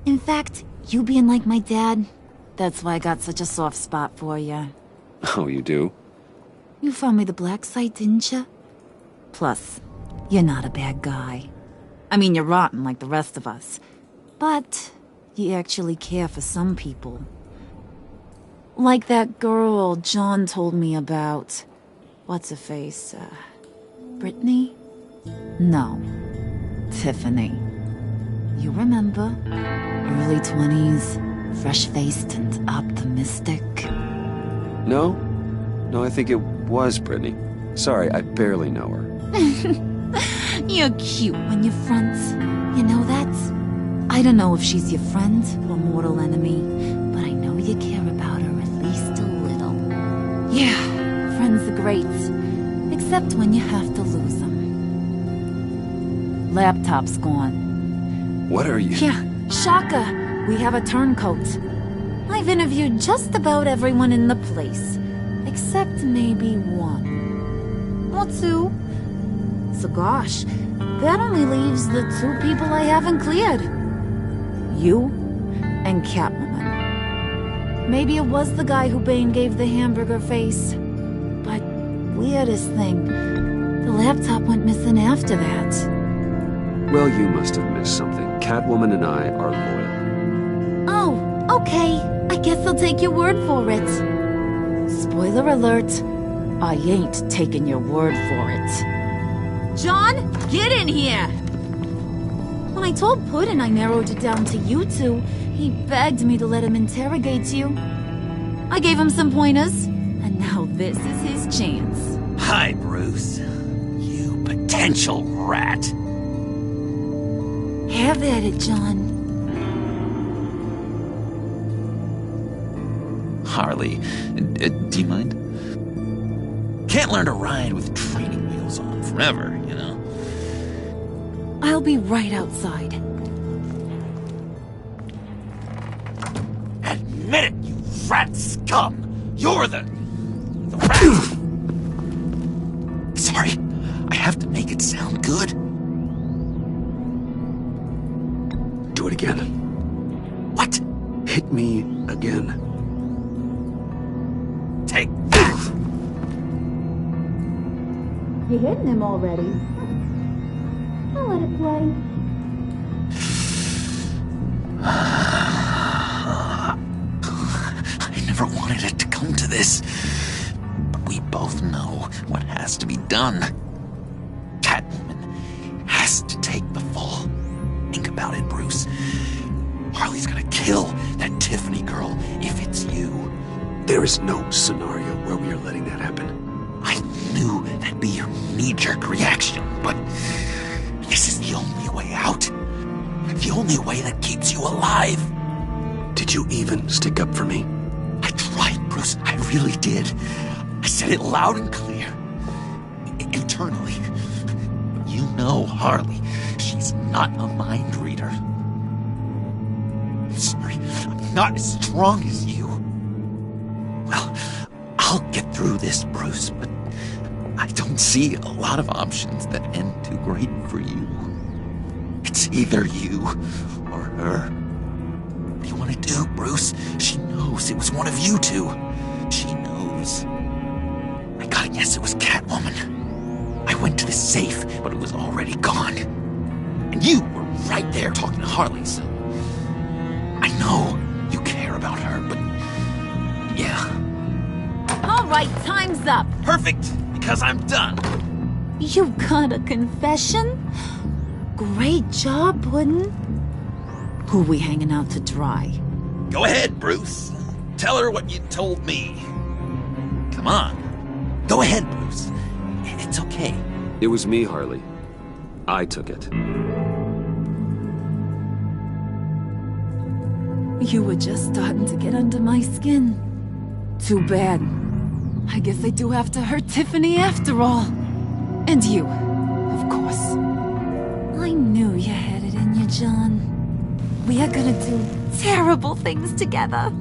In fact, you being like my dad, that's why I got such a soft spot for you. Oh, you do? You found me the black site, didn't you? Plus, you're not a bad guy. I mean, you're rotten like the rest of us. But you actually care for some people. Like that girl John told me about. What's her face? Brittany? No. Tiffany. You remember? Early 20s, fresh-faced and optimistic. No? No, I think it was Brittany. Sorry, I barely know her. You're cute when you're friends. You know that? I don't know if she's your friend or mortal enemy, but I know you care about her at least a little. Yeah, friends are great. Except when you have to lose them. Laptop's gone. What are you... Yeah, shocker. We have a turncoat. I've interviewed just about everyone in the place. Except maybe one. Or two. So gosh, that only leaves the two people I haven't cleared. You and Catwoman. Maybe it was the guy who Bane gave the hamburger face. But weirdest thing, The laptop went missing after that. Well, you must have missed something. Catwoman and I are loyal. Oh, okay. I guess I'll take your word for it. Spoiler alert. I ain't taking your word for it. John, get in here! When I told Puddin' I narrowed it down to you two, he begged me to let him interrogate you. I gave him some pointers, and now this is his chance. Hi, Bruce. You potential rat. Have at it, John. Harley, do you mind? Can't learn to ride with training wheels on forever, you know? I'll be right outside. Admit it, you rat scum! You're the rat! Sorry, I have to make it sound good. Do it again. What? Hit me again. Take that! You hitting him already? I'll let it play. I never wanted it to come to this. But we both know what has to be done. Catwoman has to take the fall. Think about it, Bruce. Harley's gonna kill that Tiffany girl if it's you. There is no scenario where we are letting that happen. I knew that'd be your knee-jerk reaction, but this is the only way out. The only way that keeps you alive. Did you even stick up for me? I tried, Bruce. I really did. I said it loud and clear. Internally. You know Harley. She's not a mind reader. I'm sorry. I'm not as strong as you. Well, I'll get through this, Bruce, but I don't see a lot of options that end too great for you. It's either you or her. What do you want to do, Bruce? She knows it was one of you two. She knows. I gotta guess it was Catwoman. I went to the safe, but it was already gone. And you were right there talking to Harley, so I know you care about her, but yeah. All right, time's up. Perfect, because I'm done. You got a confession? Great job, Puddin'. Who we hanging out to dry? Go ahead, Bruce. Tell her what you told me. Come on. Go ahead, Bruce. It's okay. It was me, Harley. I took it. You were just starting to get under my skin. Too bad. I guess I do have to hurt Tiffany after all. And you, of course. I knew you had it in you, John. We are gonna do terrible things together.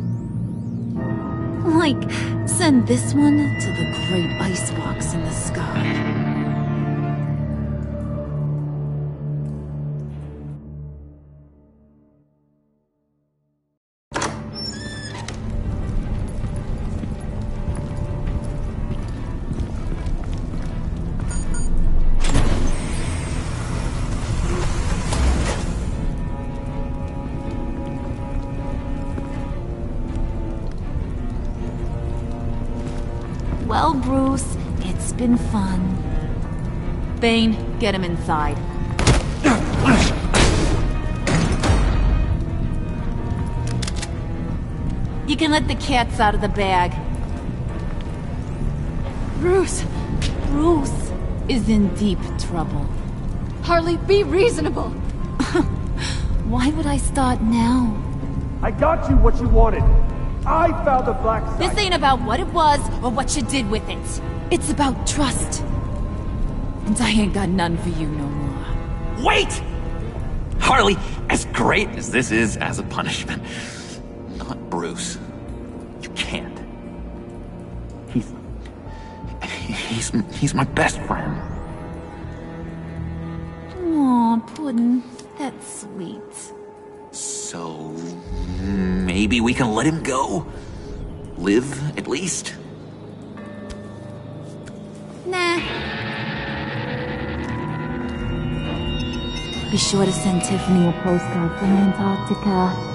Like, send this one to the great icebox in the sky. Well, Bruce, it's been fun. Bane, get him inside. You can let the cats out of the bag. Bruce! Bruce is in deep trouble. Harley, be reasonable! Why would I start now? I got you what you wanted. I found the black site. This ain't about what it was or what you did with it. It's about trust. And I ain't got none for you no more. Wait! Harley, as great as this is as a punishment, not Bruce. You can't. He's my best friend. Aw, Puddin', that's sweet. So, maybe we can let him go? Live, at least? Nah. Be sure to send Tiffany a postcard from Antarctica.